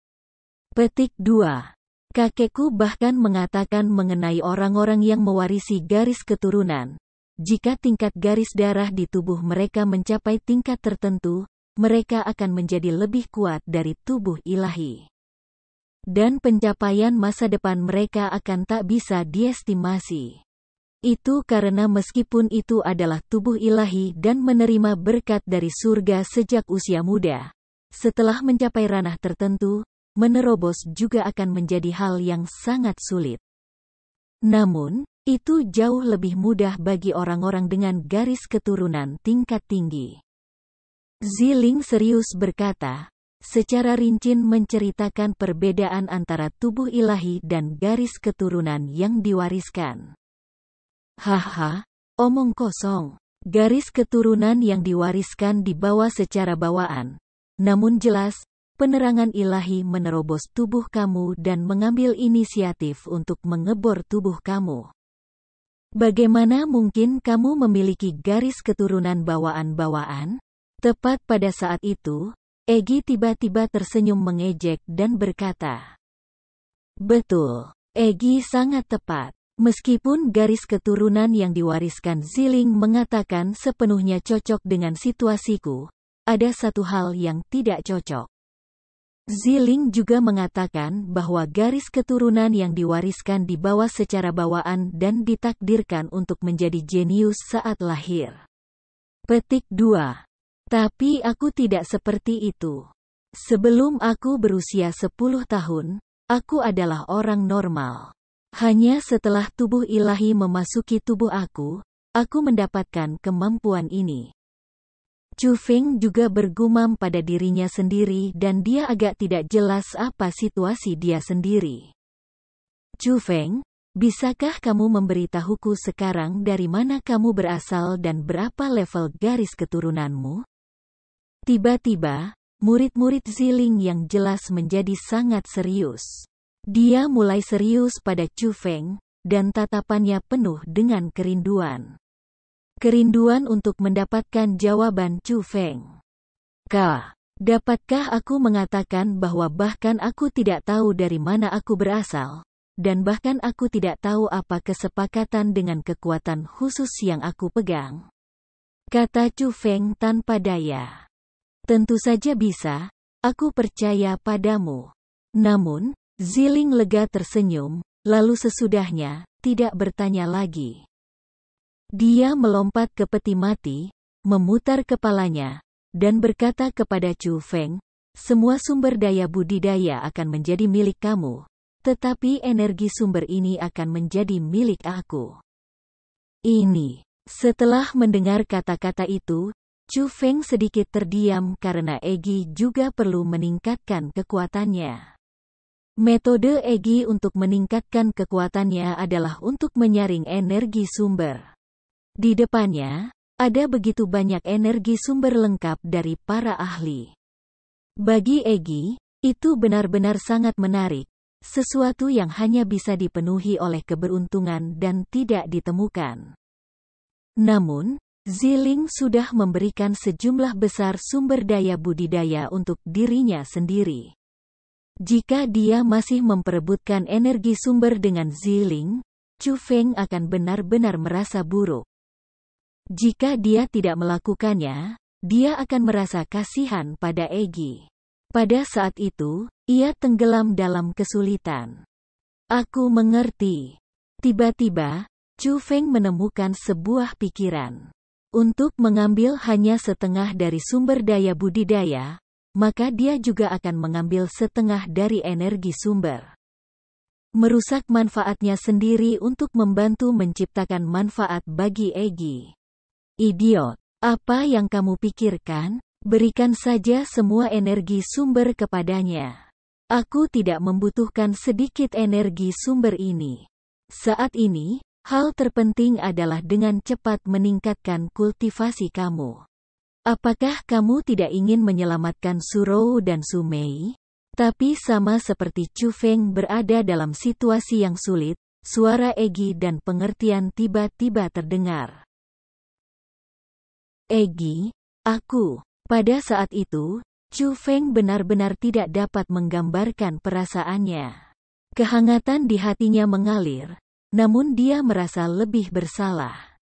Petik 2. Kakekku bahkan mengatakan mengenai orang-orang yang mewarisi garis keturunan. Jika tingkat garis darah di tubuh mereka mencapai tingkat tertentu, mereka akan menjadi lebih kuat dari tubuh ilahi. Dan pencapaian masa depan mereka akan tak bisa diestimasi. Itu karena meskipun itu adalah tubuh ilahi dan menerima berkat dari surga sejak usia muda, setelah mencapai ranah tertentu, menerobos juga akan menjadi hal yang sangat sulit. Namun, itu jauh lebih mudah bagi orang-orang dengan garis keturunan tingkat tinggi. Ziling serius berkata, secara rinci menceritakan perbedaan antara tubuh ilahi dan garis keturunan yang diwariskan. Haha, omong kosong. Garis keturunan yang diwariskan dibawa secara bawaan. Namun jelas, penerangan ilahi menerobos tubuh kamu dan mengambil inisiatif untuk mengebor tubuh kamu. Bagaimana mungkin kamu memiliki garis keturunan bawaan-bawaan? Tepat pada saat itu, Egi tiba-tiba tersenyum mengejek dan berkata, "Betul, Egi sangat tepat." Meskipun garis keturunan yang diwariskan Ziling mengatakan sepenuhnya cocok dengan situasiku, ada satu hal yang tidak cocok. Ziling juga mengatakan bahwa garis keturunan yang diwariskan dibawa secara bawaan dan ditakdirkan untuk menjadi jenius saat lahir. Petik 2. Tapi aku tidak seperti itu. Sebelum aku berusia 10 tahun, aku adalah orang normal. Hanya setelah tubuh ilahi memasuki tubuh aku mendapatkan kemampuan ini. Chu Feng juga bergumam pada dirinya sendiri dan dia agak tidak jelas apa situasi dia sendiri. Chu Feng, bisakah kamu memberitahuku sekarang dari mana kamu berasal dan berapa level garis keturunanmu? Tiba-tiba, murid-murid Ziling yang jelas menjadi sangat serius. Dia mulai serius pada Chu Feng, dan tatapannya penuh dengan kerinduan. Kerinduan untuk mendapatkan jawaban Chu Feng. Dapatkah aku mengatakan bahwa bahkan aku tidak tahu dari mana aku berasal, dan bahkan aku tidak tahu apa kesepakatan dengan kekuatan khusus yang aku pegang? Kata Chu Feng tanpa daya. Tentu saja bisa, aku percaya padamu. Namun, Ziling lega tersenyum, lalu sesudahnya, tidak bertanya lagi. Dia melompat ke peti mati, memutar kepalanya, dan berkata kepada Chu Feng, semua sumber daya budidaya akan menjadi milik kamu, tetapi energi sumber ini akan menjadi milik aku. Setelah mendengar kata-kata itu, Chu Feng sedikit terdiam karena Egi juga perlu meningkatkan kekuatannya. Metode Egi untuk meningkatkan kekuatannya adalah untuk menyaring energi sumber. Di depannya, ada begitu banyak energi sumber lengkap dari para ahli. Bagi Egi, itu benar-benar sangat menarik, sesuatu yang hanya bisa dipenuhi oleh keberuntungan dan tidak ditemukan. Namun, Ziling sudah memberikan sejumlah besar sumber daya budidaya untuk dirinya sendiri. Jika dia masih memperebutkan energi sumber dengan Ziling, Chu Feng akan benar-benar merasa buruk. Jika dia tidak melakukannya, dia akan merasa kasihan pada Egi. Pada saat itu, ia tenggelam dalam kesulitan. Aku mengerti. Tiba-tiba, Chu Feng menemukan sebuah pikiran. Untuk mengambil hanya setengah dari sumber daya budidaya, maka dia juga akan mengambil setengah dari energi sumber. Merusak manfaatnya sendiri untuk membantu menciptakan manfaat bagi Egi. Idiot, apa yang kamu pikirkan? Berikan saja semua energi sumber kepadanya. Aku tidak membutuhkan sedikit energi sumber ini. Saat ini, hal terpenting adalah dengan cepat meningkatkan kultivasi kamu. Apakah kamu tidak ingin menyelamatkan Surou dan Sumei? Tapi sama seperti Chu Feng berada dalam situasi yang sulit, suara Egi dan pengertian tiba-tiba terdengar. Egi, aku. Pada saat itu, Chu Feng benar-benar tidak dapat menggambarkan perasaannya. Kehangatan di hatinya mengalir, namun dia merasa lebih bersalah.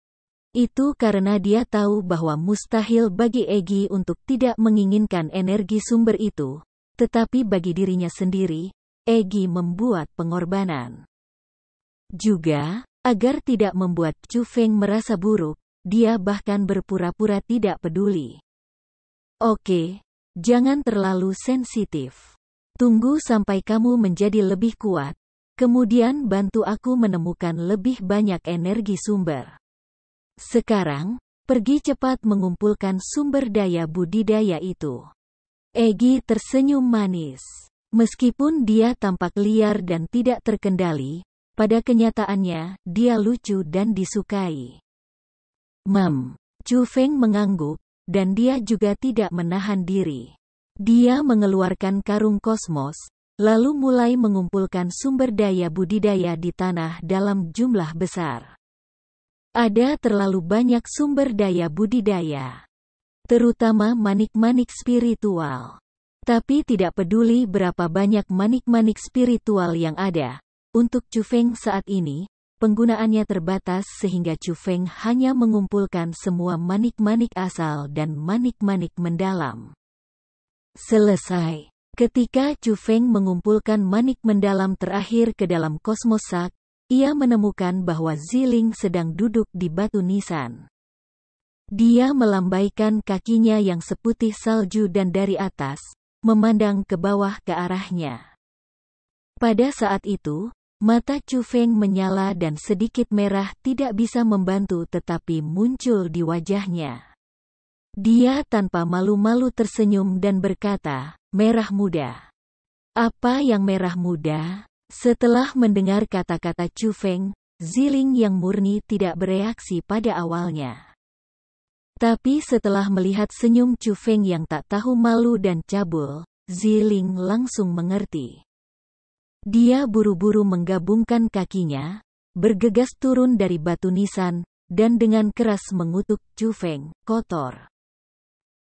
Itu karena dia tahu bahwa mustahil bagi Egi untuk tidak menginginkan energi sumber itu, tetapi bagi dirinya sendiri, Egi membuat pengorbanan. Juga, agar tidak membuat Chu Feng merasa buruk, dia bahkan berpura-pura tidak peduli. Oke, jangan terlalu sensitif. Tunggu sampai kamu menjadi lebih kuat, kemudian bantu aku menemukan lebih banyak energi sumber. Sekarang, pergi cepat mengumpulkan sumber daya budidaya itu. Egi tersenyum manis. Meskipun dia tampak liar dan tidak terkendali, pada kenyataannya, dia lucu dan disukai. Chu Feng mengangguk, dan dia juga tidak menahan diri. Dia mengeluarkan karung kosmos, lalu mulai mengumpulkan sumber daya budidaya di tanah dalam jumlah besar. Ada terlalu banyak sumber daya budidaya, terutama manik-manik spiritual. Tapi tidak peduli berapa banyak manik-manik spiritual yang ada, untuk Chu Feng saat ini, penggunaannya terbatas sehingga Chu Feng hanya mengumpulkan semua manik-manik asal dan manik-manik mendalam. Selesai. Ketika Chu Feng mengumpulkan manik mendalam terakhir ke dalam kosmos sak, ia menemukan bahwa Ziling sedang duduk di batu nisan. Dia melambaikan kakinya yang seputih salju dan dari atas, memandang ke bawah ke arahnya. Pada saat itu, mata Chu Feng menyala dan sedikit merah tidak bisa membantu tetapi muncul di wajahnya. Dia tanpa malu-malu tersenyum dan berkata, "Merah muda." Apa yang merah muda? Setelah mendengar kata-kata Chu Feng, Ziling yang murni tidak bereaksi pada awalnya. Tapi setelah melihat senyum Chu Feng yang tak tahu malu dan cabul, Ziling langsung mengerti. Dia buru-buru menggabungkan kakinya, bergegas turun dari batu nisan, dan dengan keras mengutuk Chu Feng, "Kotor.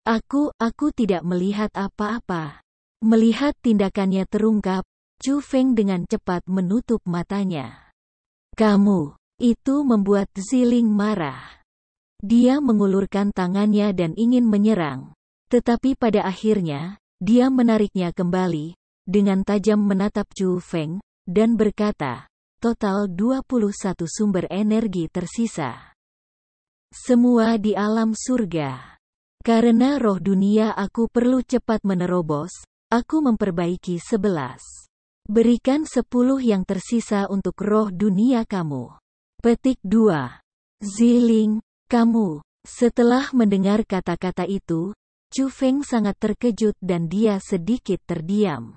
Aku tidak melihat apa-apa." Melihat tindakannya terungkap, Chu Feng dengan cepat menutup matanya. "Kamu." Itu membuat Ziling marah. Dia mengulurkan tangannya dan ingin menyerang. Tetapi pada akhirnya, dia menariknya kembali, dengan tajam menatap Chu Feng, dan berkata, "Total 21 sumber energi tersisa. Semua di alam surga. Karena roh dunia aku perlu cepat menerobos, aku memperbaiki 11. Berikan 10 yang tersisa untuk roh dunia kamu." Petik 2. Ziling, kamu. Setelah mendengar kata-kata itu, Chu Feng sangat terkejut dan dia sedikit terdiam.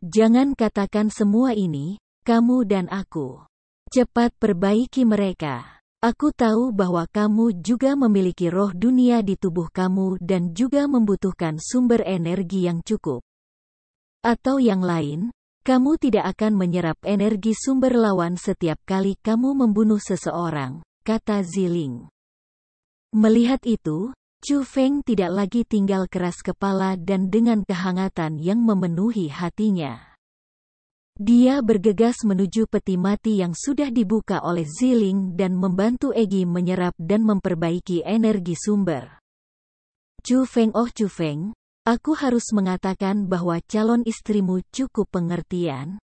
Jangan katakan semua ini, kamu dan aku. Cepat perbaiki mereka. Aku tahu bahwa kamu juga memiliki roh dunia di tubuh kamu dan juga membutuhkan sumber energi yang cukup. Atau yang lain, kamu tidak akan menyerap energi sumber lawan setiap kali kamu membunuh seseorang, kata Ziling. Melihat itu, Chu Feng tidak lagi tinggal keras kepala dan dengan kehangatan yang memenuhi hatinya. Dia bergegas menuju peti mati yang sudah dibuka oleh Ziling dan membantu Egi menyerap dan memperbaiki energi sumber. Chu Feng, oh Chu Feng, aku harus mengatakan bahwa calon istrimu cukup pengertian.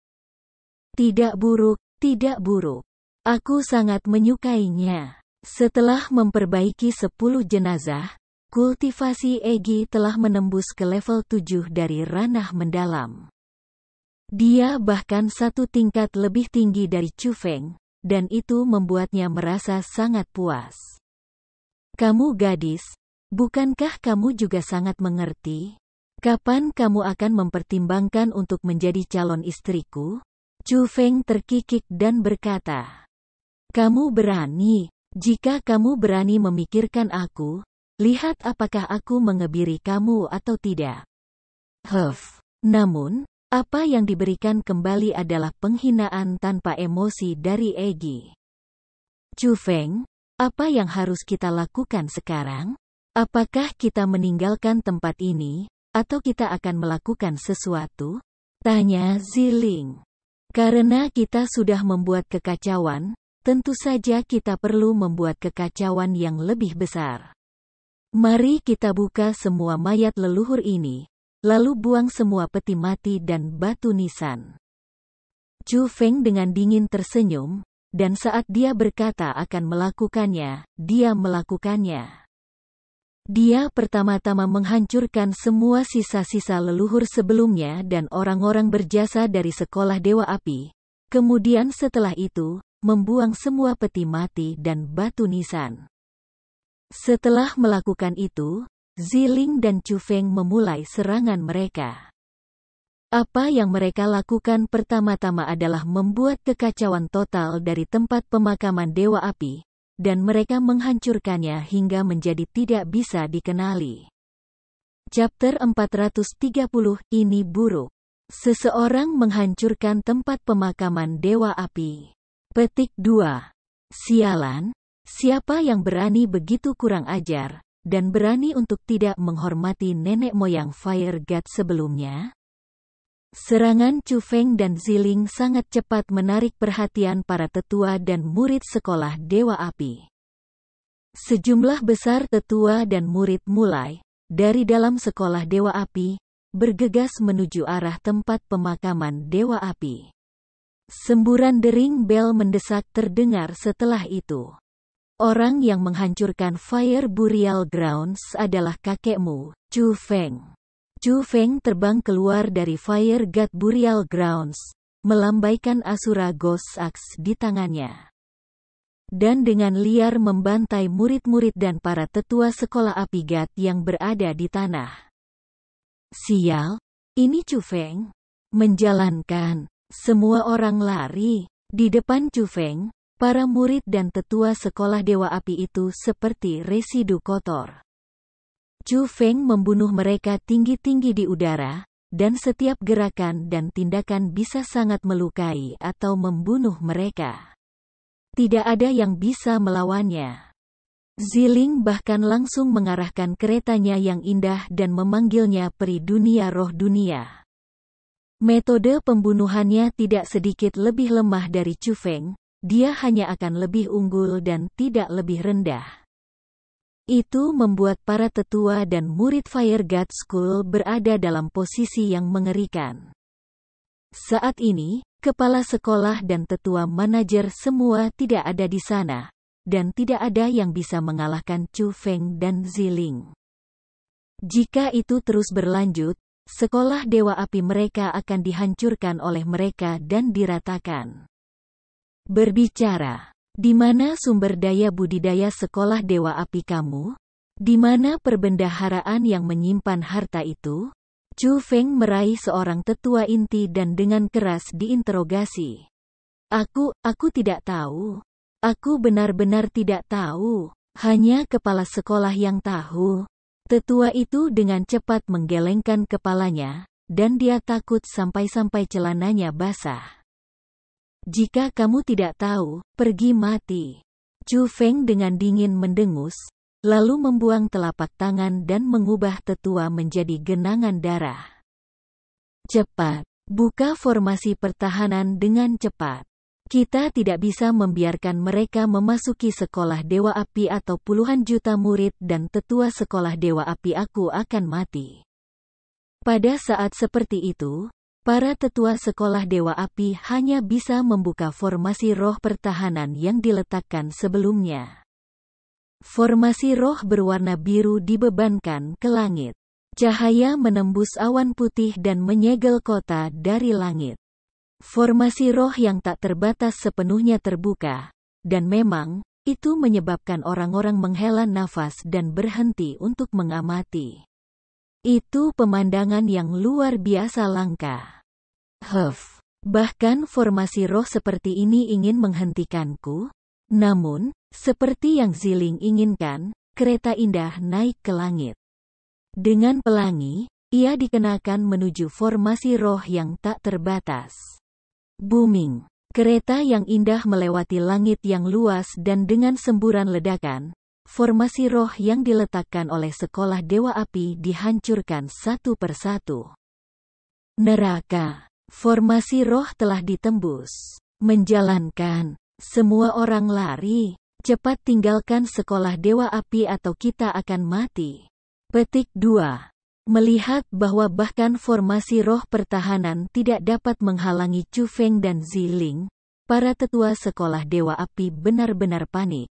Tidak buruk, tidak buruk. Aku sangat menyukainya. Setelah memperbaiki 10 jenazah, kultivasi Egi telah menembus ke level 7 dari ranah mendalam. Dia bahkan 1 tingkat lebih tinggi dari Chu Feng, dan itu membuatnya merasa sangat puas. Kamu gadis, bukankah kamu juga sangat mengerti? Kapan kamu akan mempertimbangkan untuk menjadi calon istriku? Chu Feng terkikik dan berkata, kamu berani. Jika kamu berani memikirkan aku, lihat apakah aku mengebiri kamu atau tidak. Namun, apa yang diberikan kembali adalah penghinaan tanpa emosi dari Egi. Chu Feng, apa yang harus kita lakukan sekarang? Apakah kita meninggalkan tempat ini, atau kita akan melakukan sesuatu? Tanya Ziling. Karena kita sudah membuat kekacauan, tentu saja kita perlu membuat kekacauan yang lebih besar. Mari kita buka semua mayat leluhur ini, lalu buang semua peti mati dan batu nisan. Chu Feng dengan dingin tersenyum, dan saat dia berkata akan melakukannya, dia melakukannya. Dia pertama-tama menghancurkan semua sisa-sisa leluhur sebelumnya dan orang-orang berjasa dari sekolah Dewa Api. Kemudian setelah itu, membuang semua peti mati dan batu nisan. Setelah melakukan itu, Ziling dan Chu Feng memulai serangan mereka. Apa yang mereka lakukan pertama-tama adalah membuat kekacauan total dari tempat pemakaman Dewa Api, dan mereka menghancurkannya hingga menjadi tidak bisa dikenali. Chapter 430, ini buruk. Seseorang menghancurkan tempat pemakaman Dewa Api. Petik 2. Sialan, siapa yang berani begitu kurang ajar, dan berani untuk tidak menghormati nenek moyang Fire God sebelumnya? Serangan Chu Feng dan Ziling sangat cepat menarik perhatian para tetua dan murid sekolah Dewa Api. Sejumlah besar tetua dan murid mulai, dari dalam sekolah Dewa Api, bergegas menuju arah tempat pemakaman Dewa Api. Semburan dering bel mendesak terdengar setelah itu. Orang yang menghancurkan Fire Burial Grounds adalah kakekmu, Chu Feng. Chu Feng terbang keluar dari Fire God Burial Grounds, melambaikan Asura Ghost Axe di tangannya. Dan dengan liar membantai murid-murid dan para tetua sekolah api God yang berada di tanah. Sial, ini Chu Feng. Menjalankan. Semua orang lari. Di depan Chu Feng, para murid dan tetua sekolah Dewa Api itu seperti residu kotor. Chu Feng membunuh mereka tinggi-tinggi di udara, dan setiap gerakan dan tindakan bisa sangat melukai atau membunuh mereka. Tidak ada yang bisa melawannya. Ziling bahkan langsung mengarahkan keretanya yang indah dan memanggilnya peri dunia roh dunia. Metode pembunuhannya tidak sedikit lebih lemah dari Chu Feng, dia hanya akan lebih unggul dan tidak lebih rendah. Itu membuat para tetua dan murid Fire God School berada dalam posisi yang mengerikan. Saat ini, kepala sekolah dan tetua manajer semua tidak ada di sana, dan tidak ada yang bisa mengalahkan Chu Feng dan Ziling. Jika itu terus berlanjut, sekolah Dewa Api mereka akan dihancurkan oleh mereka dan diratakan. Berbicara, di mana sumber daya budidaya sekolah Dewa Api kamu? Di mana perbendaharaan yang menyimpan harta itu? Chu Feng meraih seorang tetua inti dan dengan keras diinterogasi. Aku tidak tahu. Aku benar-benar tidak tahu. Hanya kepala sekolah yang tahu. Tetua itu dengan cepat menggelengkan kepalanya, dan dia takut sampai-sampai celananya basah. Jika kamu tidak tahu, pergi mati. Chu Feng dengan dingin mendengus, lalu membuang telapak tangan dan mengubah tetua menjadi genangan darah. Cepat, buka formasi pertahanan dengan cepat. Kita tidak bisa membiarkan mereka memasuki sekolah Dewa Api atau puluhan juta murid dan tetua sekolah Dewa Api. Aku akan mati. Pada saat seperti itu, para tetua sekolah Dewa Api hanya bisa membuka formasi roh pertahanan yang diletakkan sebelumnya. Formasi roh berwarna biru dibebankan ke langit. Cahaya menembus awan putih dan menyegel kota dari langit. Formasi roh yang tak terbatas sepenuhnya terbuka, dan memang, itu menyebabkan orang-orang menghela nafas dan berhenti untuk mengamati. Itu pemandangan yang luar biasa langka. Bahkan formasi roh seperti ini ingin menghentikanku. Namun, seperti yang Ziling inginkan, kereta indah naik ke langit. Dengan pelangi, ia dikenakan menuju formasi roh yang tak terbatas. Booming. Kereta yang indah melewati langit yang luas dan dengan semburan ledakan, formasi roh yang diletakkan oleh sekolah Dewa Api dihancurkan satu persatu. Neraka. Formasi roh telah ditembus. Menjalankan. Semua orang lari. Cepat tinggalkan sekolah Dewa Api atau kita akan mati. Petik 2. Melihat bahwa bahkan formasi roh pertahanan tidak dapat menghalangi Chu Feng dan Ziling, para tetua sekolah Dewa Api benar-benar panik.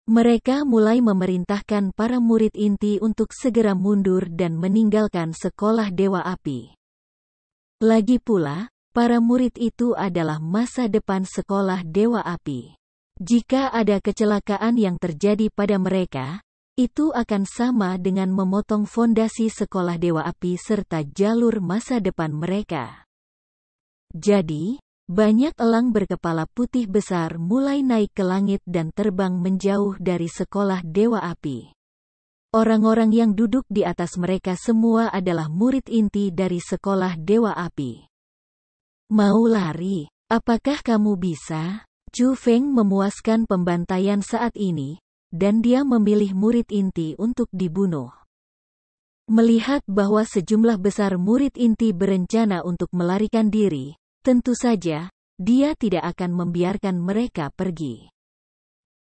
Mereka mulai memerintahkan para murid inti untuk segera mundur dan meninggalkan sekolah Dewa Api. Lagi pula, para murid itu adalah masa depan sekolah Dewa Api. Jika ada kecelakaan yang terjadi pada mereka, itu akan sama dengan memotong fondasi sekolah Dewa Api serta jalur masa depan mereka. Jadi, banyak elang berkepala putih besar mulai naik ke langit dan terbang menjauh dari sekolah Dewa Api. Orang-orang yang duduk di atas mereka semua adalah murid inti dari sekolah Dewa Api. Mau lari? Apakah kamu bisa? Chu Feng memuaskan pembantaian saat ini, dan dia memilih murid inti untuk dibunuh. Melihat bahwa sejumlah besar murid inti berencana untuk melarikan diri, tentu saja, dia tidak akan membiarkan mereka pergi.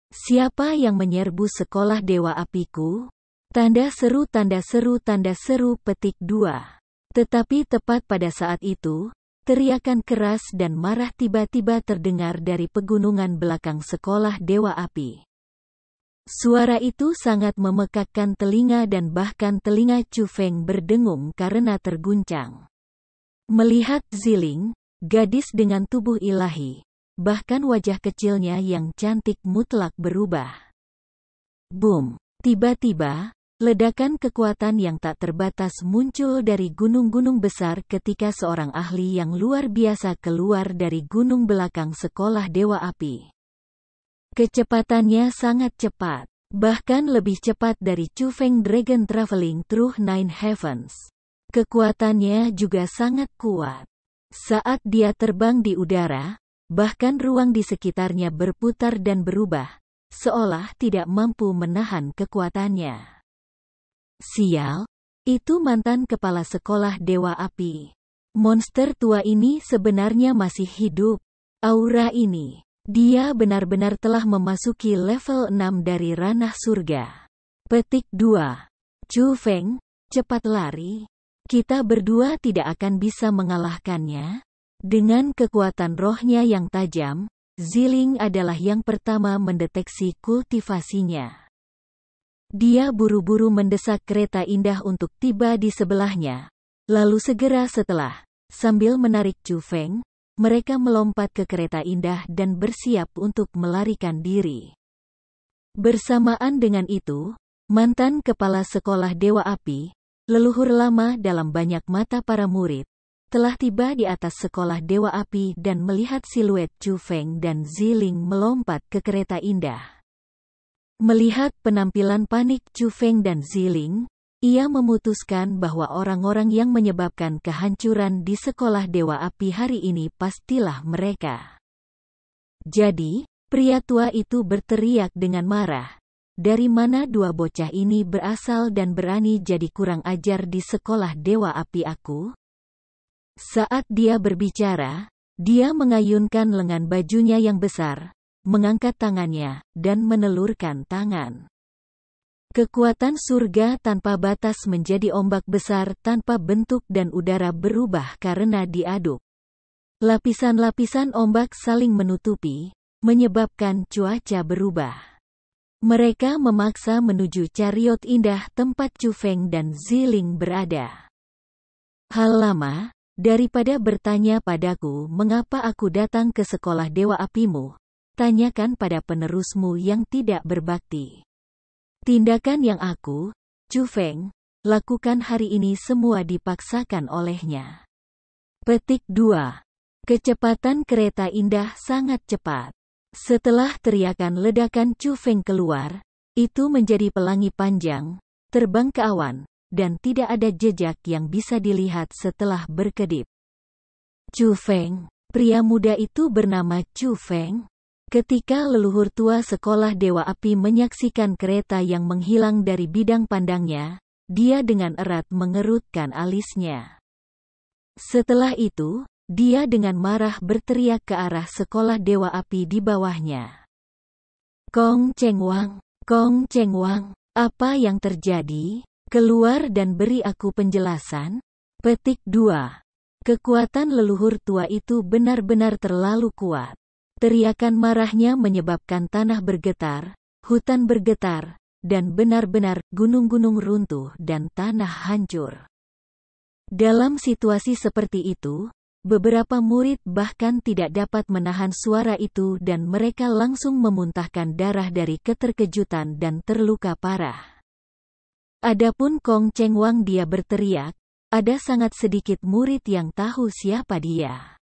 Siapa yang menyerbu sekolah Dewa Apiku? Tanda seru tanda seru tanda seru petik 2. Tetapi tepat pada saat itu, teriakan keras dan marah tiba-tiba terdengar dari pegunungan belakang sekolah Dewa Api. Suara itu sangat memekakkan telinga dan bahkan telinga Chu Feng berdengung karena terguncang. Melihat Ziling, gadis dengan tubuh ilahi, bahkan wajah kecilnya yang cantik mutlak berubah. Boom! Tiba-tiba, ledakan kekuatan yang tak terbatas muncul dari gunung-gunung besar ketika seorang ahli yang luar biasa keluar dari gunung belakang sekolah Dewa Api. Kecepatannya sangat cepat, bahkan lebih cepat dari Chu Feng Dragon Traveling Through Nine Heavens. Kekuatannya juga sangat kuat. Saat dia terbang di udara, bahkan ruang di sekitarnya berputar dan berubah, seolah tidak mampu menahan kekuatannya. Sial, itu mantan kepala sekolah Dewa Api. Monster tua ini sebenarnya masih hidup. Aura ini, dia benar-benar telah memasuki level 6 dari ranah surga. Petik 2. Chu Feng, cepat lari. Kita berdua tidak akan bisa mengalahkannya. Dengan kekuatan rohnya yang tajam, Ziling adalah yang pertama mendeteksi kultivasinya. Dia buru-buru mendesak kereta indah untuk tiba di sebelahnya. Lalu segera setelah, sambil menarik Chu Feng, mereka melompat ke kereta indah dan bersiap untuk melarikan diri. Bersamaan dengan itu, mantan kepala sekolah Dewa Api, leluhur lama dalam banyak mata para murid, telah tiba di atas sekolah Dewa Api dan melihat siluet Chu Feng dan Ziling melompat ke kereta indah. Melihat penampilan panik Chu Feng dan Ziling, ia memutuskan bahwa orang-orang yang menyebabkan kehancuran di sekolah Dewa Api hari ini pastilah mereka. Jadi, pria tua itu berteriak dengan marah. Dari mana dua bocah ini berasal dan berani jadi kurang ajar di sekolah Dewa Api aku? Saat dia berbicara, dia mengayunkan lengan bajunya yang besar, mengangkat tangannya, dan menelurkan tangan. Kekuatan surga tanpa batas menjadi ombak besar tanpa bentuk dan udara berubah karena diaduk. Lapisan-lapisan ombak saling menutupi, menyebabkan cuaca berubah. Mereka memaksa menuju chariot indah tempat Chu Feng dan Ziling berada. Hal lama, daripada bertanya padaku mengapa aku datang ke sekolah Dewa Apimu, tanyakan pada penerusmu yang tidak berbakti. Tindakan yang aku, Chu Feng, lakukan hari ini semua dipaksakan olehnya. Petik 2. Kecepatan kereta indah sangat cepat. Setelah teriakan ledakan Chu Feng keluar, itu menjadi pelangi panjang, terbang ke awan, dan tidak ada jejak yang bisa dilihat setelah berkedip. Chu Feng, pria muda itu bernama Chu Feng. Ketika leluhur tua sekolah Dewa Api menyaksikan kereta yang menghilang dari bidang pandangnya, dia dengan erat mengerutkan alisnya. Setelah itu, dia dengan marah berteriak ke arah sekolah Dewa Api di bawahnya. Kong Cheng Wang, apa yang terjadi? Keluar dan beri aku penjelasan. Petik 2. Kekuatan leluhur tua itu benar-benar terlalu kuat. Teriakan marahnya menyebabkan tanah bergetar, hutan bergetar, dan benar-benar gunung-gunung runtuh dan tanah hancur. Dalam situasi seperti itu, beberapa murid bahkan tidak dapat menahan suara itu dan mereka langsung memuntahkan darah dari keterkejutan dan terluka parah. Adapun Kong Cheng Wang dia berteriak, ada sangat sedikit murid yang tahu siapa dia.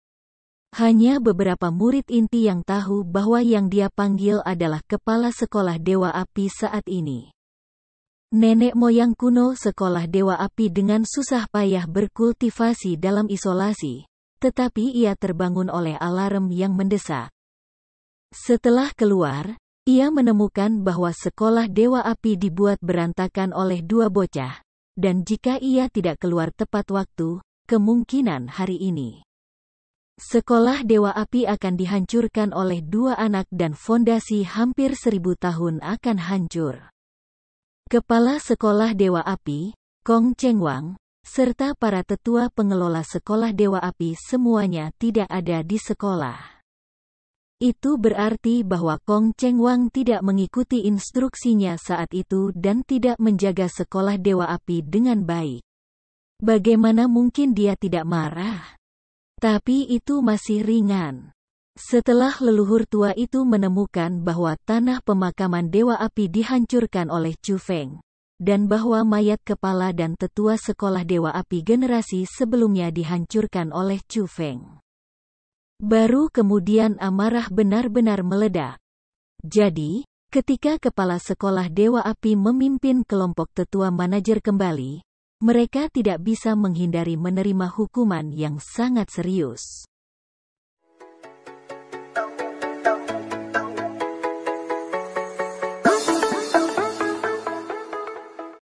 Hanya beberapa murid inti yang tahu bahwa yang dia panggil adalah kepala sekolah Dewa Api saat ini. Nenek moyang kuno sekolah Dewa Api dengan susah payah berkultivasi dalam isolasi. Tetapi ia terbangun oleh alarm yang mendesak. Setelah keluar, ia menemukan bahwa sekolah Dewa Api dibuat berantakan oleh dua bocah, dan jika ia tidak keluar tepat waktu, kemungkinan hari ini sekolah Dewa Api akan dihancurkan oleh dua anak dan fondasi hampir 1000 tahun akan hancur. Kepala sekolah Dewa Api, Kong Cheng Wang, serta para tetua pengelola sekolah Dewa Api semuanya tidak ada di sekolah. Itu berarti bahwa Kong Cheng Wang tidak mengikuti instruksinya saat itu dan tidak menjaga sekolah Dewa Api dengan baik. Bagaimana mungkin dia tidak marah? Tapi itu masih ringan. Setelah leluhur tua itu menemukan bahwa tanah pemakaman Dewa Api dihancurkan oleh Chu Feng, dan bahwa mayat kepala dan tetua sekolah Dewa Api generasi sebelumnya dihancurkan oleh Chu Feng. Baru kemudian amarah benar-benar meledak. Jadi, ketika kepala sekolah Dewa Api memimpin kelompok tetua manajer kembali, mereka tidak bisa menghindari menerima hukuman yang sangat serius.